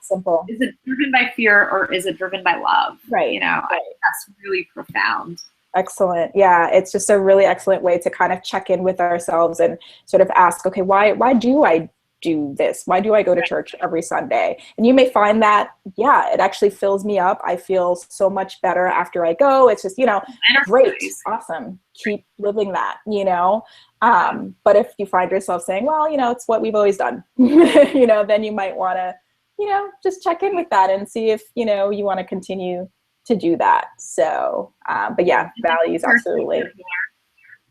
[SPEAKER 1] simple.
[SPEAKER 2] Is it driven by fear or is it driven by love?
[SPEAKER 1] Right.
[SPEAKER 2] You know, that's really profound.
[SPEAKER 1] Excellent. Yeah, it's just a really excellent way to kind of check in with ourselves and sort of ask, okay, why do I do this? Why do I go to church every Sunday? And you may find that, it actually fills me up. I feel so much better after I go. It's just, you know, great, awesome. Keep living that, you know. But if you find yourself saying, well, you know, it's what we've always done, you know, then you might want to, you know, just check in with that and see if, you know, you want to continue to do that. So, but yeah, values, absolutely.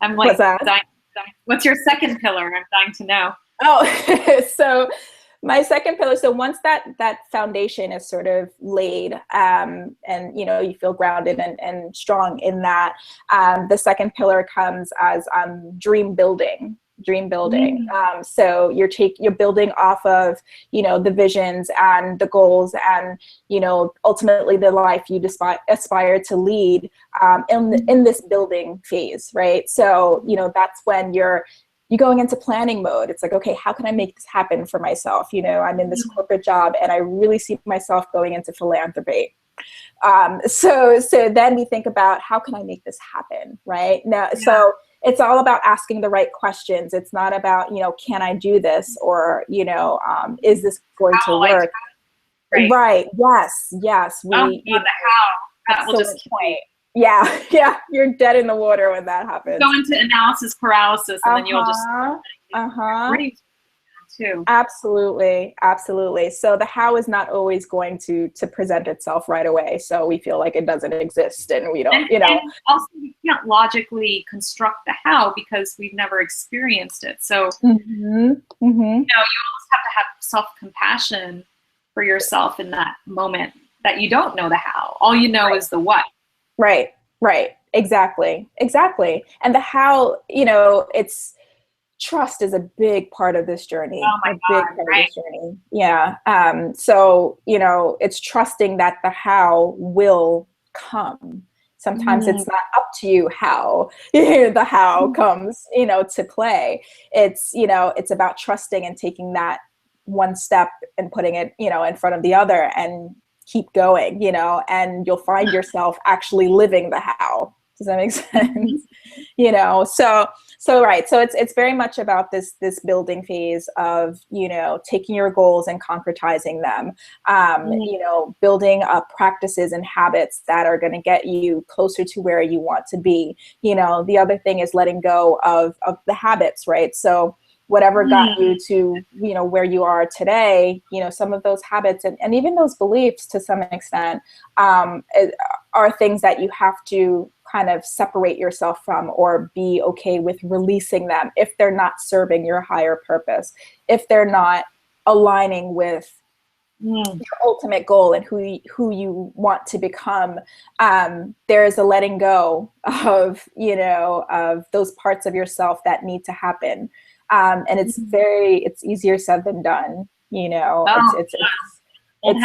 [SPEAKER 2] I'm like,
[SPEAKER 1] What's that?
[SPEAKER 2] What's your second pillar? I'm dying to know.
[SPEAKER 1] Oh, so my second pillar, so once that foundation is sort of laid, and you feel grounded and strong in that, the second pillar comes as dream building. So you're building off of, the visions and the goals and, ultimately the life you aspire to lead, in this building phase, right? So, that's when you're going into planning mode. It's like, okay, how can I make this happen for myself? I'm in this corporate job and I really see myself going into philanthropy. So then we think about, how can I make this happen, right? Now, so it's all about asking the right questions. It's not about, can I do this, or, is this going to work? Right. Yes.
[SPEAKER 2] The how. That will just
[SPEAKER 1] point. Yeah. You're dead in the water when that happens.
[SPEAKER 2] Go into analysis paralysis, and then you'll just too.
[SPEAKER 1] Absolutely. So the how is not always going to present itself right away. So we feel like it doesn't exist, and we don't,
[SPEAKER 2] And also, we can't logically construct the how because we've never experienced it. So you almost have to have self-compassion for yourself in that moment that you don't know the how. All you know is the what.
[SPEAKER 1] Right. Exactly. And the how, it's trust is a big part of this journey. Of this journey. Yeah. So, it's trusting that the how will come. Sometimes it's not up to you how the how comes, to play. It's about trusting and taking that one step and putting it, in front of the other, and keep going, and you'll find yourself actually living the how. Does that make sense? So right. So it's very much about this building phase of, taking your goals and concretizing them, building up practices and habits that are going to get you closer to where you want to be. The other thing is letting go of the habits, right? So whatever got you to, where you are today, some of those habits and even those beliefs to some extent, are things that you have to kind of separate yourself from, or be okay with releasing them if they're not serving your higher purpose, if they're not aligning with your ultimate goal and who you want to become. There is a letting go of, of those parts of yourself that need to happen. And it's easier said than done, it's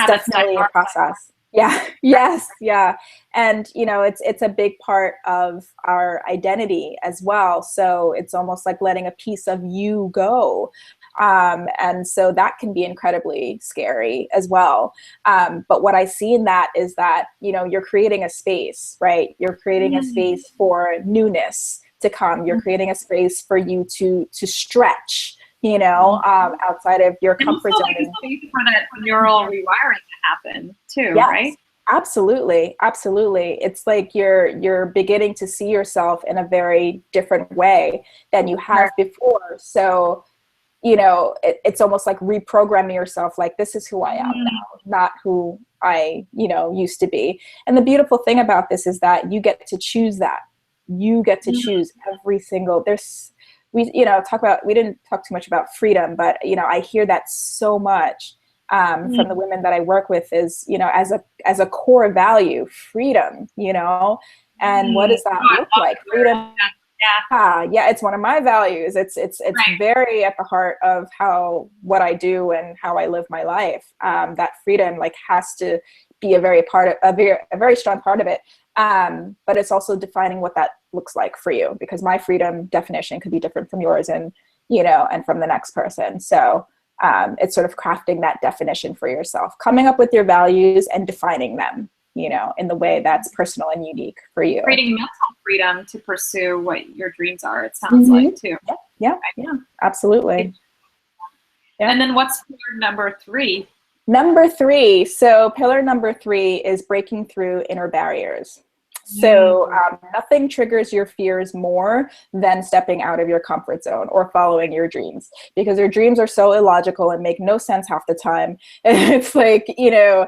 [SPEAKER 1] definitely a process. Yeah. Yes. Yeah. And, it's a big part of our identity as well. So it's almost like letting a piece of you go. And so that can be incredibly scary as well. But what I see in that is that, you're creating a space, right? You're creating a space for newness to come. You're creating a space for you to stretch, outside of your comfort zone.
[SPEAKER 2] And space for that neural rewiring to happen too, right?
[SPEAKER 1] Absolutely. It's like you're beginning to see yourself in a very different way than you have before. So, it's almost like reprogramming yourself, like, this is who I am now, not who I, used to be. And the beautiful thing about this is that you get to choose that. You get to choose every single, we didn't talk too much about freedom, but, I hear that so much from the women that I work with is, as a core value, freedom, and what does that look like? Freedom. Yeah, it's one of my values. It's very at the heart of what I do and how I live my life. That freedom has to be a very strong part of it. But it's also defining what that looks like for you, because my freedom definition could be different from yours and from the next person. So it's sort of crafting that definition for yourself, coming up with your values and defining them, in the way that's personal and unique for you.
[SPEAKER 2] Creating mental freedom to pursue what your dreams are, it sounds like, too.
[SPEAKER 1] Yeah, absolutely. Yeah.
[SPEAKER 2] And then what's pillar number 3?
[SPEAKER 1] Number 3. So pillar number 3 is breaking through inner barriers. So nothing triggers your fears more than stepping out of your comfort zone or following your dreams, because your dreams are so illogical and make no sense half the time. It's like, you'll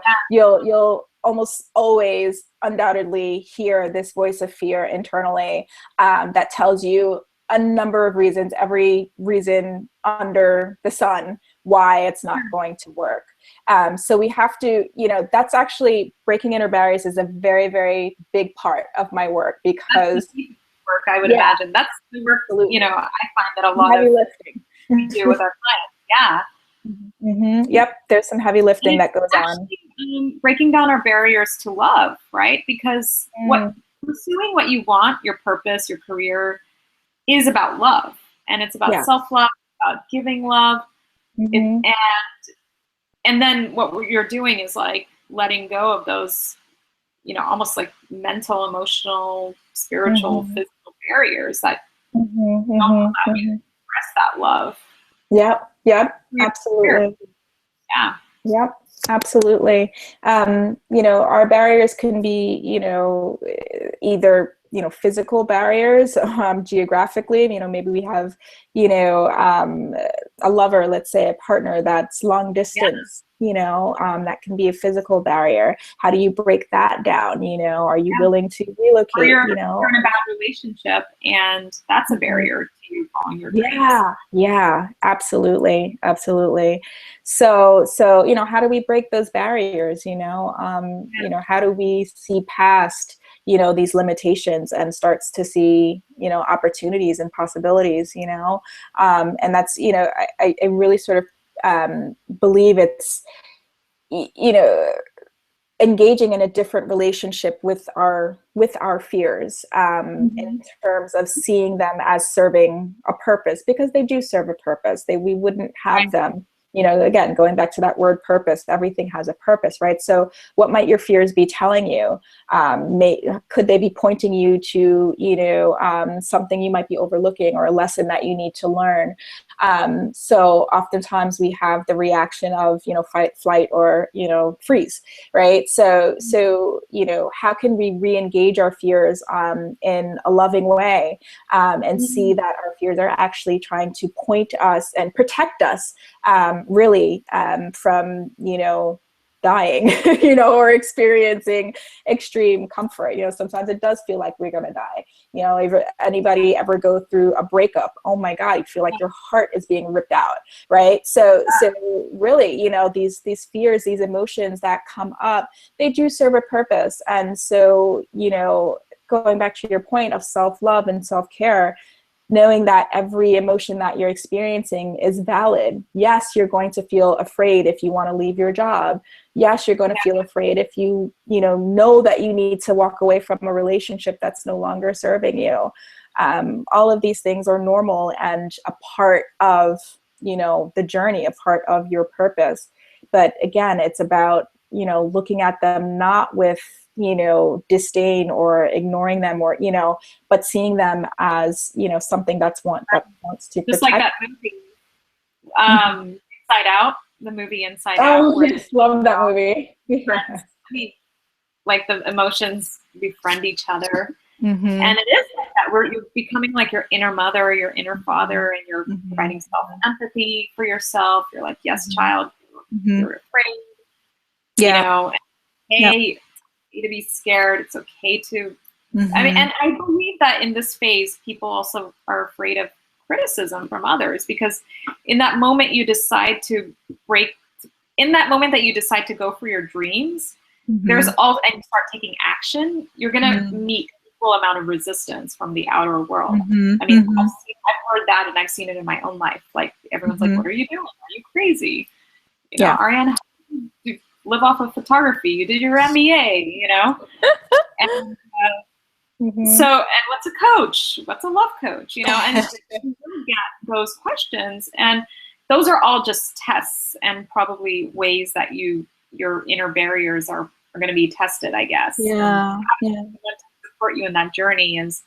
[SPEAKER 1] almost always undoubtedly hear this voice of fear internally, that tells you a number of reasons, every reason under the sun, why it's not going to work. So we have to, that's actually breaking inner barriers is a very, very big part of my work, because
[SPEAKER 2] work, I would imagine. That's the work,
[SPEAKER 1] absolutely.
[SPEAKER 2] I find that a lot
[SPEAKER 1] heavy
[SPEAKER 2] of
[SPEAKER 1] lifting
[SPEAKER 2] we do with our clients. Yeah.
[SPEAKER 1] Yep. There's some heavy lifting that goes on.
[SPEAKER 2] Breaking down our barriers to love, right? Because pursuing what you want, your purpose, your career, is about love, and it's about self-love, about giving love. And then what you're doing is like letting go of those, almost like mental, emotional, spiritual, physical barriers that don't allow you to express that love.
[SPEAKER 1] Yep. Absolutely.
[SPEAKER 2] Yeah.
[SPEAKER 1] Yep. Absolutely. Our barriers can be, either, physical barriers, geographically, maybe we have, a lover, let's say a partner that's long distance, that can be a physical barrier. How do you break that down? Are you willing to relocate?
[SPEAKER 2] Or you're in a bad relationship, and that's a barrier to you following your dreams.
[SPEAKER 1] Yeah, absolutely. So, how do we break those barriers? How do we see past, these limitations and starts to see, opportunities and possibilities, and that's, I really sort of believe it's, engaging in a different relationship with our fears, in terms of seeing them as serving a purpose, because they do serve a purpose. We wouldn't have them, again, going back to that word purpose, everything has a purpose, right? So what might your fears be telling you? Could they be pointing you to, something you might be overlooking, or a lesson that you need to learn? So oftentimes we have the reaction of, fight, flight, or, freeze, right? So, how can we re-engage our fears, in a loving way, and see that our fears are actually trying to point us and protect us, really, from, dying, or experiencing extreme comfort. Sometimes it does feel like we're going to die. If anybody ever go through a breakup, oh my God, you feel like your heart is being ripped out, right? So really, these fears, these emotions that come up, they do serve a purpose. And so, going back to your point of self-love and self-care, knowing that every emotion that you're experiencing is valid. Yes, you're going to feel afraid if you want to leave your job. Yes, you're going to feel afraid if you, know that you need to walk away from a relationship that's no longer serving you. All of these things are normal and a part of, the journey, a part of your purpose. But again, it's about, looking at them not with, disdain or ignoring them, or, but seeing them as, something that wants to
[SPEAKER 2] just
[SPEAKER 1] protect.
[SPEAKER 2] like that movie, Inside Out, the movie Inside Out.
[SPEAKER 1] Oh, yes, love that movie.
[SPEAKER 2] I mean, like the emotions befriend each other. And it is like that, where you're becoming like your inner mother, your inner father, and you're providing self-empathy for yourself. You're like, yes, child, you're afraid. It's okay to be scared. It's okay to, I mean, and I believe that in this phase, people also are afraid of criticism from others, because in that moment you decide to go for your dreams, there's all, and you start taking action, you're going to meet equal amount of resistance from the outer world. I mean, I've heard that, and I've seen it in my own life. Like, everyone's like, what are you doing? Are you crazy? Ariane, you live off of photography. You did your MBA, and so, and what's a coach? What's a love coach? And you really get those questions, and those are all just tests, and probably ways that your inner barriers are going to be tested, I guess.
[SPEAKER 1] Yeah.
[SPEAKER 2] To support you in that journey is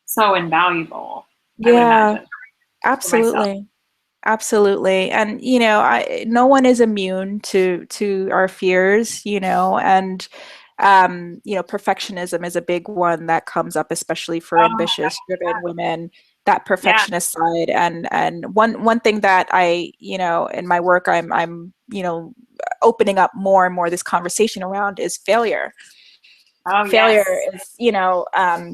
[SPEAKER 2] so invaluable.
[SPEAKER 1] Yeah, absolutely. Absolutely. And, no one is immune to our fears, and, perfectionism is a big one that comes up, especially for ambitious, driven women, that perfectionist side. And one thing that I, in my work, I'm, opening up more and more this conversation around is failure.
[SPEAKER 2] Oh,
[SPEAKER 1] Failure
[SPEAKER 2] yes.
[SPEAKER 1] is, you know,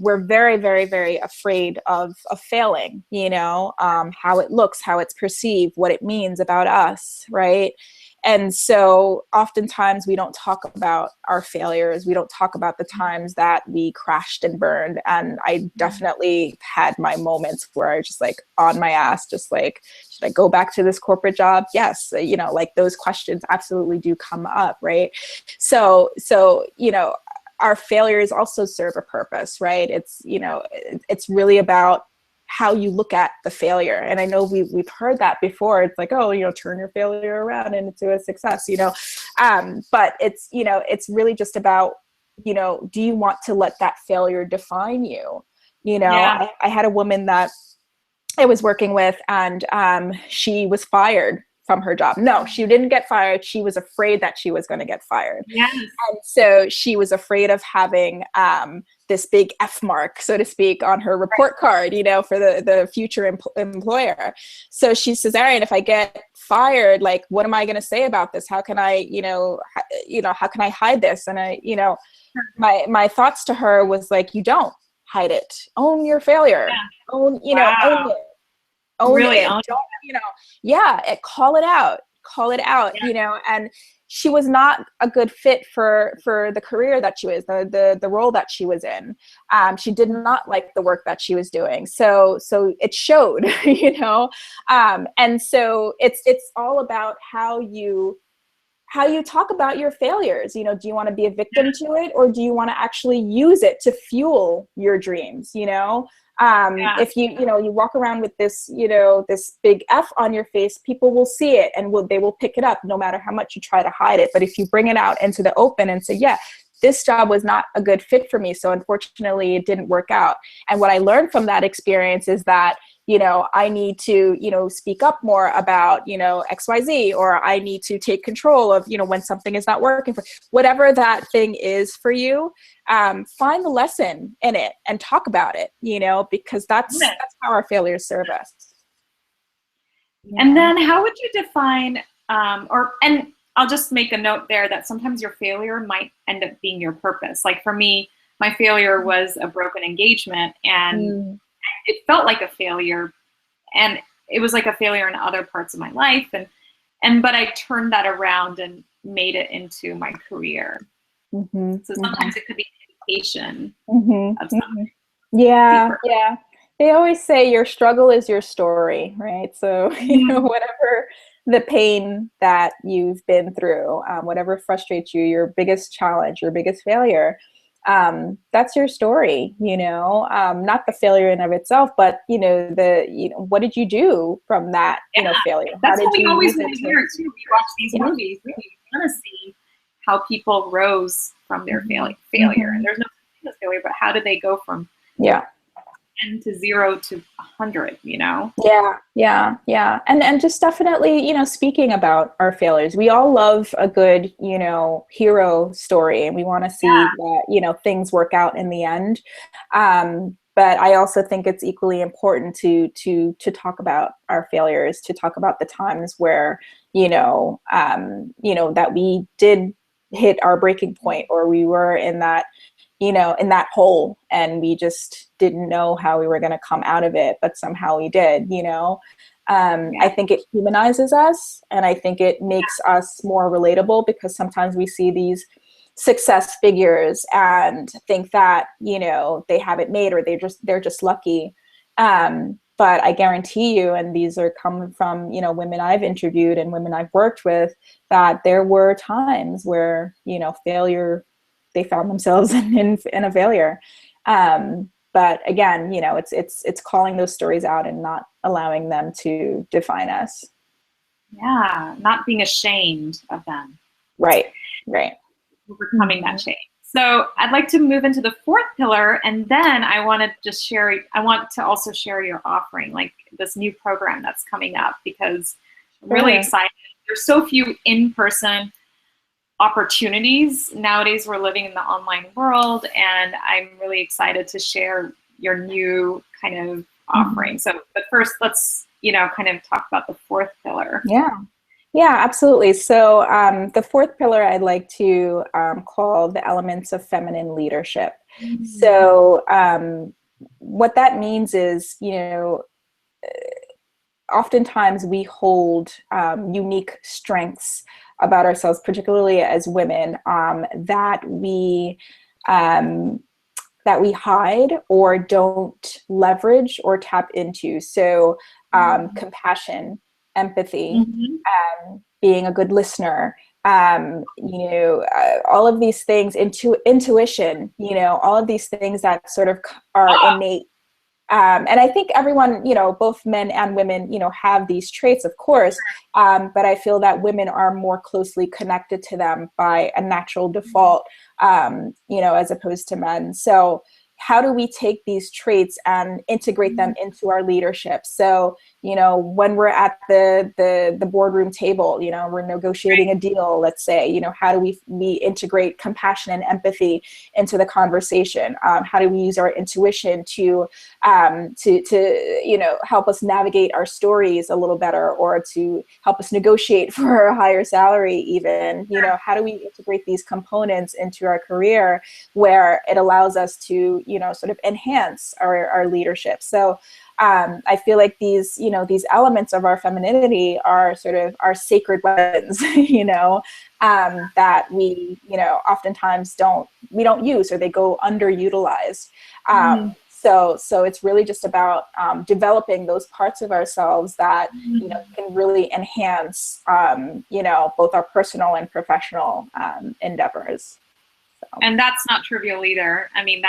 [SPEAKER 1] we're very, very, very afraid of failing, you know, how it looks, how it's perceived, what it means about us, right? And so oftentimes we don't talk about our failures. We don't talk about the times that we crashed and burned. And I definitely had my moments where I was just like on my ass, just like, should I go back to this corporate job? Yes. You know, like those questions absolutely do come up, right? So, you know, our failures also serve a purpose, right? It's, you know, it's really about how you look at the failure. And I know we've heard that before. It's like, oh, you know, turn your failure around and into a success, you know. But it's, you know, it's really just about, you know, do you want to let that failure define you? You know,
[SPEAKER 2] Yeah.
[SPEAKER 1] I had a woman that I was working with, and she was fired from her job. No, she didn't get fired. She was afraid that she was going to get fired.
[SPEAKER 2] Yes.
[SPEAKER 1] And so she was afraid of having this big F mark, so to speak, on her report card, you know, for the future employer. So she says, Ariane, if I get fired, like, what am I going to say about this? How can I, how can I hide this? And I, you know, my thoughts to her was like, you don't hide it. Own your failure.
[SPEAKER 2] Yeah.
[SPEAKER 1] Own, you know, own
[SPEAKER 2] Wow.
[SPEAKER 1] it. Own
[SPEAKER 2] Really
[SPEAKER 1] it.
[SPEAKER 2] own
[SPEAKER 1] Don't, you know, yeah, call it out. Call it out,
[SPEAKER 2] Yeah.
[SPEAKER 1] you know. And she was not a good fit for the career that she was, the role that she was in. She did not like the work that she was doing. So it showed, you know. And so it's all about how you talk about your failures. You know, do you want to be a victim to it, or do you want to actually use it to fuel your dreams? You know, if you know, you walk around with this, you know, this big F on your face, people will see it and they will pick it up no matter how much you try to hide it. But if you bring it out into the open and say, yeah, this job was not a good fit for me, so unfortunately it didn't work out. And what I learned from that experience is that, you know, I need to, you know, speak up more about, you know, XYZ, or I need to take control of, you know, when something is not working for whatever that thing is for you. Find the lesson in it and talk about it, you know, because that's how our failures serve us.
[SPEAKER 2] Yeah. And then how would you define, and I'll just make a note there that sometimes your failure might end up being your purpose. Like for me, my failure was a broken engagement, and it felt like a failure, and it was like a failure in other parts of my life, but I turned that around and made it into my career. So sometimes it could be an indication of something.
[SPEAKER 1] Yeah,
[SPEAKER 2] deeper.
[SPEAKER 1] yeah. They always say your struggle is your story, right? So, you know, whatever the pain that you've been through, whatever frustrates you, your biggest challenge, your biggest failure, that's your story, you know, not the failure in of itself, but, you know, what did you do from that, you know, failure?
[SPEAKER 2] That's
[SPEAKER 1] How
[SPEAKER 2] what
[SPEAKER 1] did
[SPEAKER 2] we
[SPEAKER 1] you
[SPEAKER 2] always
[SPEAKER 1] use it
[SPEAKER 2] want to hear too. We watch these movies, we want to see how people rose from their failure. And there's no such thing as failure, but how did they go from 10 to 0 to 100, you know?
[SPEAKER 1] Yeah. And just definitely, you know, speaking about our failures, we all love a good, you know, hero story, and we want to see that, you know, things work out in the end. But I also think it's equally important to talk about our failures, to talk about the times where, you know, that we did hit our breaking point, or we were in that, you know, in that hole, and we just didn't know how we were going to come out of it, but somehow we did, you know. I think it humanizes us, and I think it makes us more relatable, because sometimes we see these success figures and think that, you know, they have it made, or they're just lucky. But I guarantee you, and these are coming from, you know, women I've interviewed and women I've worked with, that there were times where, you know, they found themselves in a failure. But again, you know, it's calling those stories out and not allowing them to define us.
[SPEAKER 2] Yeah, not being ashamed of them.
[SPEAKER 1] Right.
[SPEAKER 2] Overcoming that shame. So I'd like to move into the fourth pillar, and then I want to also share your offering, like this new program that's coming up, because I'm really excited. There's so few in-person opportunities nowadays. We're living in the online world, and I'm really excited to share your new kind of offering. So, but first, let's, you know, kind of talk about the fourth pillar.
[SPEAKER 1] Yeah, absolutely. So the fourth pillar I'd like to call the elements of feminine leadership.
[SPEAKER 2] Mm.
[SPEAKER 1] So what that means is, oftentimes we hold unique strengths about ourselves, particularly as women, um, that we hide or don't leverage or tap into. So compassion, empathy,
[SPEAKER 2] Mhm.
[SPEAKER 1] being a good listener, all of these things, intuition, all of these things that sort of are innate. And I think everyone, both men and women, have these traits, of course. But I feel that women are more closely connected to them by a natural default, as opposed to men. So how do we take these traits and integrate them into our leadership? So, when we're at the boardroom table, we're negotiating a deal, let's say, how do we integrate compassion and empathy into the conversation? How do we use our intuition to help us navigate our stories a little better, or to help us negotiate for a higher salary even? How do we integrate these components into our career where it allows us to sort of enhance our leadership? So I feel like these elements of our femininity are sort of our sacred weapons, that we, oftentimes we don't use, or they go underutilized.
[SPEAKER 2] Mm.
[SPEAKER 1] So it's really just about developing those parts of ourselves that
[SPEAKER 2] Mm.
[SPEAKER 1] can really enhance both our personal and professional endeavors. So.
[SPEAKER 2] And that's not trivial either. I mean,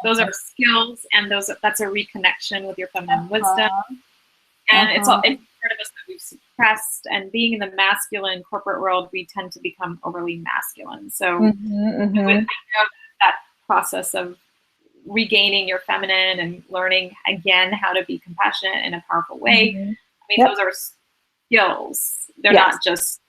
[SPEAKER 2] those are skills, and that's a reconnection with your feminine wisdom.
[SPEAKER 1] Uh-huh.
[SPEAKER 2] And it's
[SPEAKER 1] Uh-huh.
[SPEAKER 2] part of us that we've suppressed. And being in the masculine corporate world, we tend to become overly masculine. So
[SPEAKER 1] Mm-hmm,
[SPEAKER 2] with
[SPEAKER 1] mm-hmm.
[SPEAKER 2] that process of regaining your feminine and learning again how to be compassionate in a powerful way,
[SPEAKER 1] Mm-hmm.
[SPEAKER 2] I mean,
[SPEAKER 1] Yep.
[SPEAKER 2] those are skills. They're
[SPEAKER 1] Yes.
[SPEAKER 2] not just,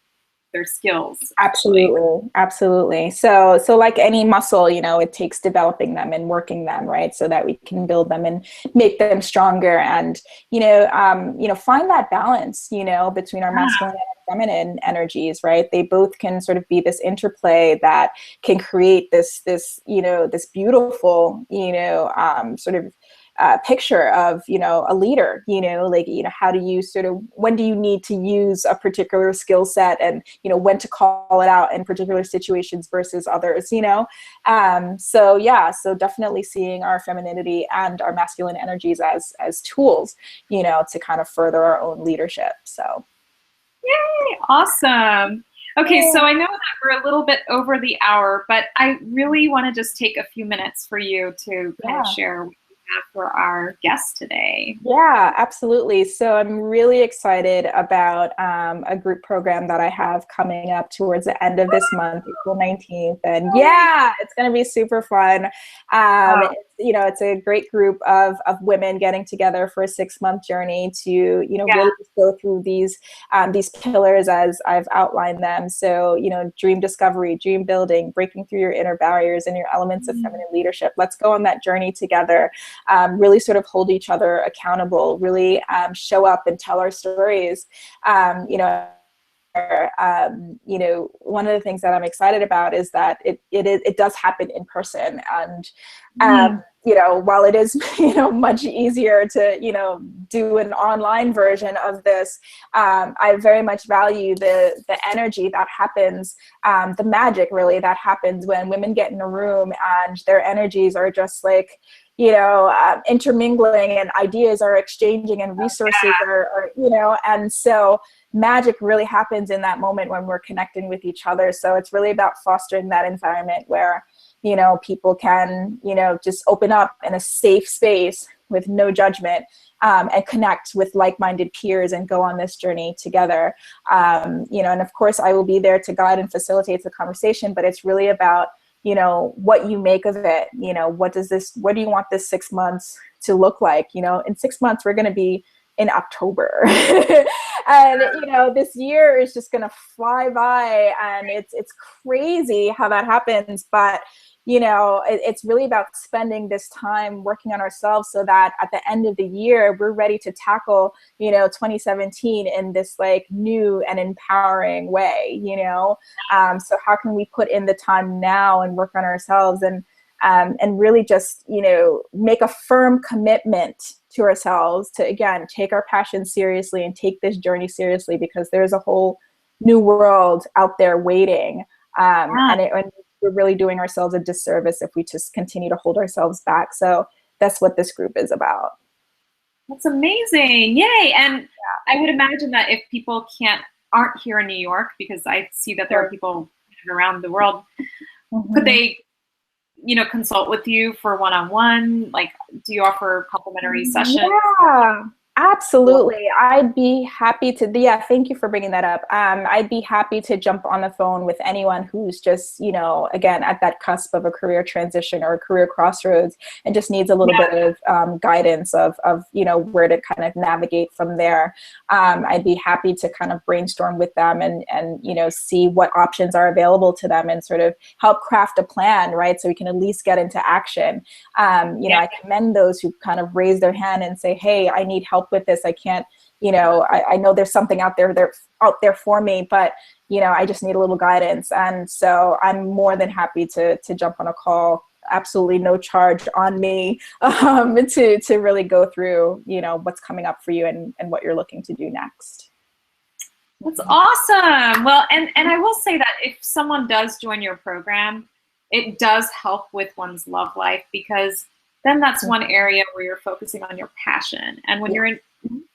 [SPEAKER 2] they're skills, actually.
[SPEAKER 1] Absolutely, absolutely. So like any muscle, it takes developing them and working them, right? So that we can build them and make them stronger, and find that balance, between our masculine and feminine energies, right? They both can sort of be this interplay that can create this beautiful, sort of picture of a leader. How do you when do you need to use a particular skill set, and when to call it out in particular situations versus others. So definitely seeing our femininity and our masculine energies as tools, to kind of further our own leadership. So
[SPEAKER 2] Yay, awesome. Okay, so
[SPEAKER 1] yeah.
[SPEAKER 2] I know that we're a little bit over the hour, but I really want to just take a few minutes for you to kind of
[SPEAKER 1] Yeah.
[SPEAKER 2] share what you have for our guest today.
[SPEAKER 1] Yeah, absolutely. So I'm really excited about a group program that I have coming up towards the end of this month, April 19th. And yeah, it's going to be super fun.
[SPEAKER 2] Oh,
[SPEAKER 1] It's a great group of women getting together for a 6-month journey to,
[SPEAKER 2] yeah.
[SPEAKER 1] really just go through these pillars as I've outlined them. So, dream discovery, dream building, breaking through your inner barriers and your elements of feminine leadership. Let's go on that journey together. Really sort of hold each other accountable, really show up and tell our stories. One of the things that I'm excited about is that it does happen in person, and
[SPEAKER 2] Mm.
[SPEAKER 1] while it is much easier to do an online version of this, I very much value the energy that happens, the magic really that happens when women get in a room and their energies are just like intermingling, and ideas are exchanging, and resources are and so magic really happens in that moment when we're connecting with each other. So it's really about fostering that environment where people can just open up in a safe space with no judgment, and connect with like-minded peers and go on this journey together. And of course I will be there to guide and facilitate the conversation, but it's really about what you make of it. What do you want this 6 months to look like? In 6 months we're going to be in October. And this year is just going to fly by, and it's crazy how that happens. But it's really about spending this time working on ourselves so that at the end of the year, we're ready to tackle, 2017 in this like new and empowering way, so how can we put in the time now and work on ourselves and really just, make a firm commitment to ourselves to, again, take our passion seriously and take this journey seriously, because there's a whole new world out there waiting. And we're really doing ourselves a disservice if we just continue to hold ourselves back. So that's what this group is about.
[SPEAKER 2] That's amazing. Yay. And I would imagine that if people aren't here in New York, because I see that there are people around the world, could they, consult with you for one-on-one? Like, do you offer complimentary sessions?
[SPEAKER 1] Yeah. Absolutely. I'd be happy to, thank you for bringing that up. I'd be happy to jump on the phone with anyone who's just, again, at that cusp of a career transition or a career crossroads and just needs a little bit of guidance of, where to kind of navigate from there. I'd be happy to kind of brainstorm with them and see what options are available to them and sort of help craft a plan, right? So we can at least get into action. I commend those who kind of raise their hand and say, hey, I need help with this. I can't, I know there's something out there for me, but, I just need a little guidance. And so I'm more than happy to jump on a call, absolutely no charge on me, to really go through, what's coming up for you and what you're looking to do next.
[SPEAKER 2] That's awesome. Well, and I will say that if someone does join your program, it does help with one's love life, because then that's one area where you're focusing on your passion. And when you're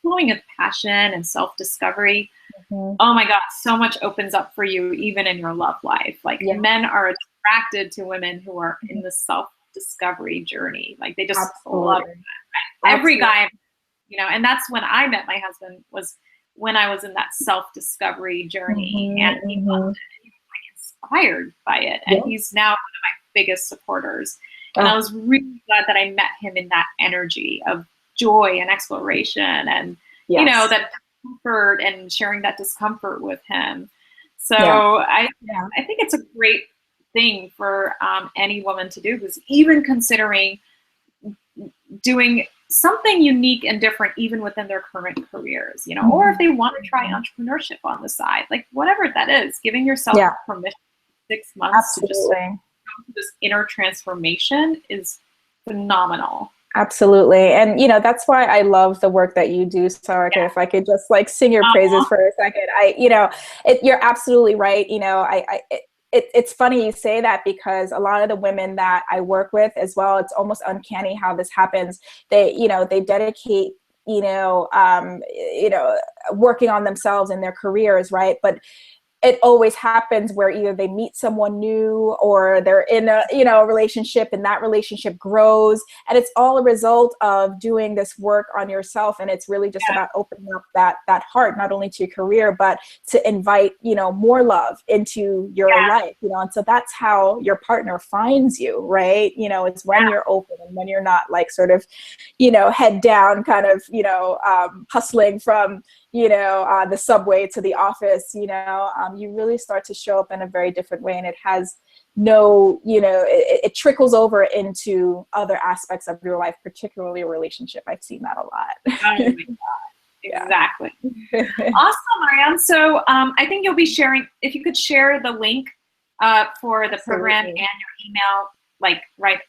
[SPEAKER 2] flowing with passion and self-discovery, oh my God, so much opens up for you, even in your love life. Like men are attracted to women who are in the self-discovery journey. Like they just love it. Every guy, and that's when I met my husband, was when I was in that self-discovery journey, and he loved it. He was like inspired by it. And he's now one of my biggest supporters. And I was really glad that I met him in that energy of joy and exploration and, that comfort and sharing that discomfort with him. So I think it's a great thing for any woman to do, who's even considering doing something unique and different, even within their current careers, or if they want to try entrepreneurship on the side, like whatever that is, giving yourself permission 6 months to just this inner transformation is phenomenal.
[SPEAKER 1] Absolutely. And, that's why I love the work that you do, Sarika. If I could just like sing your praises for a second, you're absolutely right. It's funny you say that, because a lot of the women that I work with as well, it's almost uncanny how this happens. They dedicate, working on themselves and their careers, right? But it always happens where either they meet someone new or they're in a relationship, and that relationship grows, and it's all a result of doing this work on yourself. And it's really just about opening up that heart, not only to your career, but to invite, more love into your life, and so that's how your partner finds you, right? It's when you're open and when you're not like sort of, head down kind of, hustling from, the subway to the office, you really start to show up in a very different way, and it has it trickles over into other aspects of your life, particularly a relationship. I've seen that a lot.
[SPEAKER 2] Oh my God. Exactly. Awesome, Ariane. So I think you'll be sharing, if you could share the link for the program and your email, like right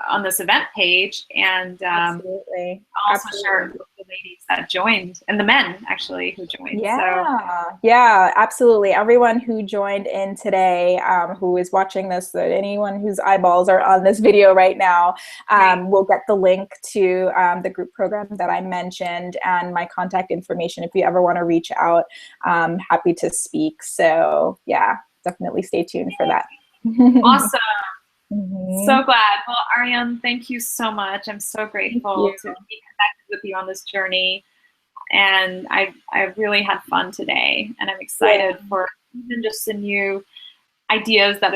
[SPEAKER 2] on this event page, and
[SPEAKER 1] Absolutely.
[SPEAKER 2] also share with the ladies that joined, and the men actually who joined.
[SPEAKER 1] Yeah, absolutely. Everyone who joined in today, who is watching this, anyone whose eyeballs are on this video right now, will get the link to the group program that I mentioned and my contact information if you ever want to reach out. Happy to speak. So yeah, definitely stay tuned for that.
[SPEAKER 2] Awesome. So glad. Well, Ariane, thank you so much. I'm so grateful to be connected with you on this journey. And I really had fun today. And I'm excited for even just the new ideas that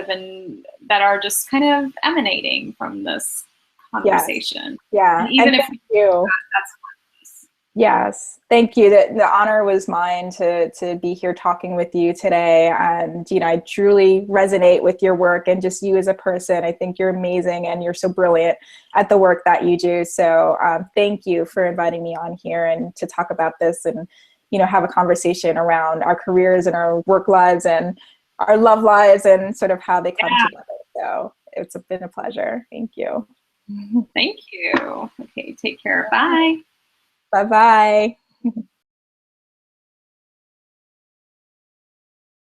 [SPEAKER 2] are just kind of emanating from this conversation.
[SPEAKER 1] Yeah.
[SPEAKER 2] And even
[SPEAKER 1] and
[SPEAKER 2] if we do, that's
[SPEAKER 1] Yes, thank you. The honor was mine to be here talking with you today. And, you know, I truly resonate with your work and just you as a person. I think you're amazing and you're so brilliant at the work that you do. So thank you for inviting me on here and to talk about this and, you know, have a conversation around our careers and our work lives and our love lives and sort of how they come together. So it's been a pleasure. Thank you.
[SPEAKER 2] Thank you. Okay, take care. Bye.
[SPEAKER 1] Bye-bye.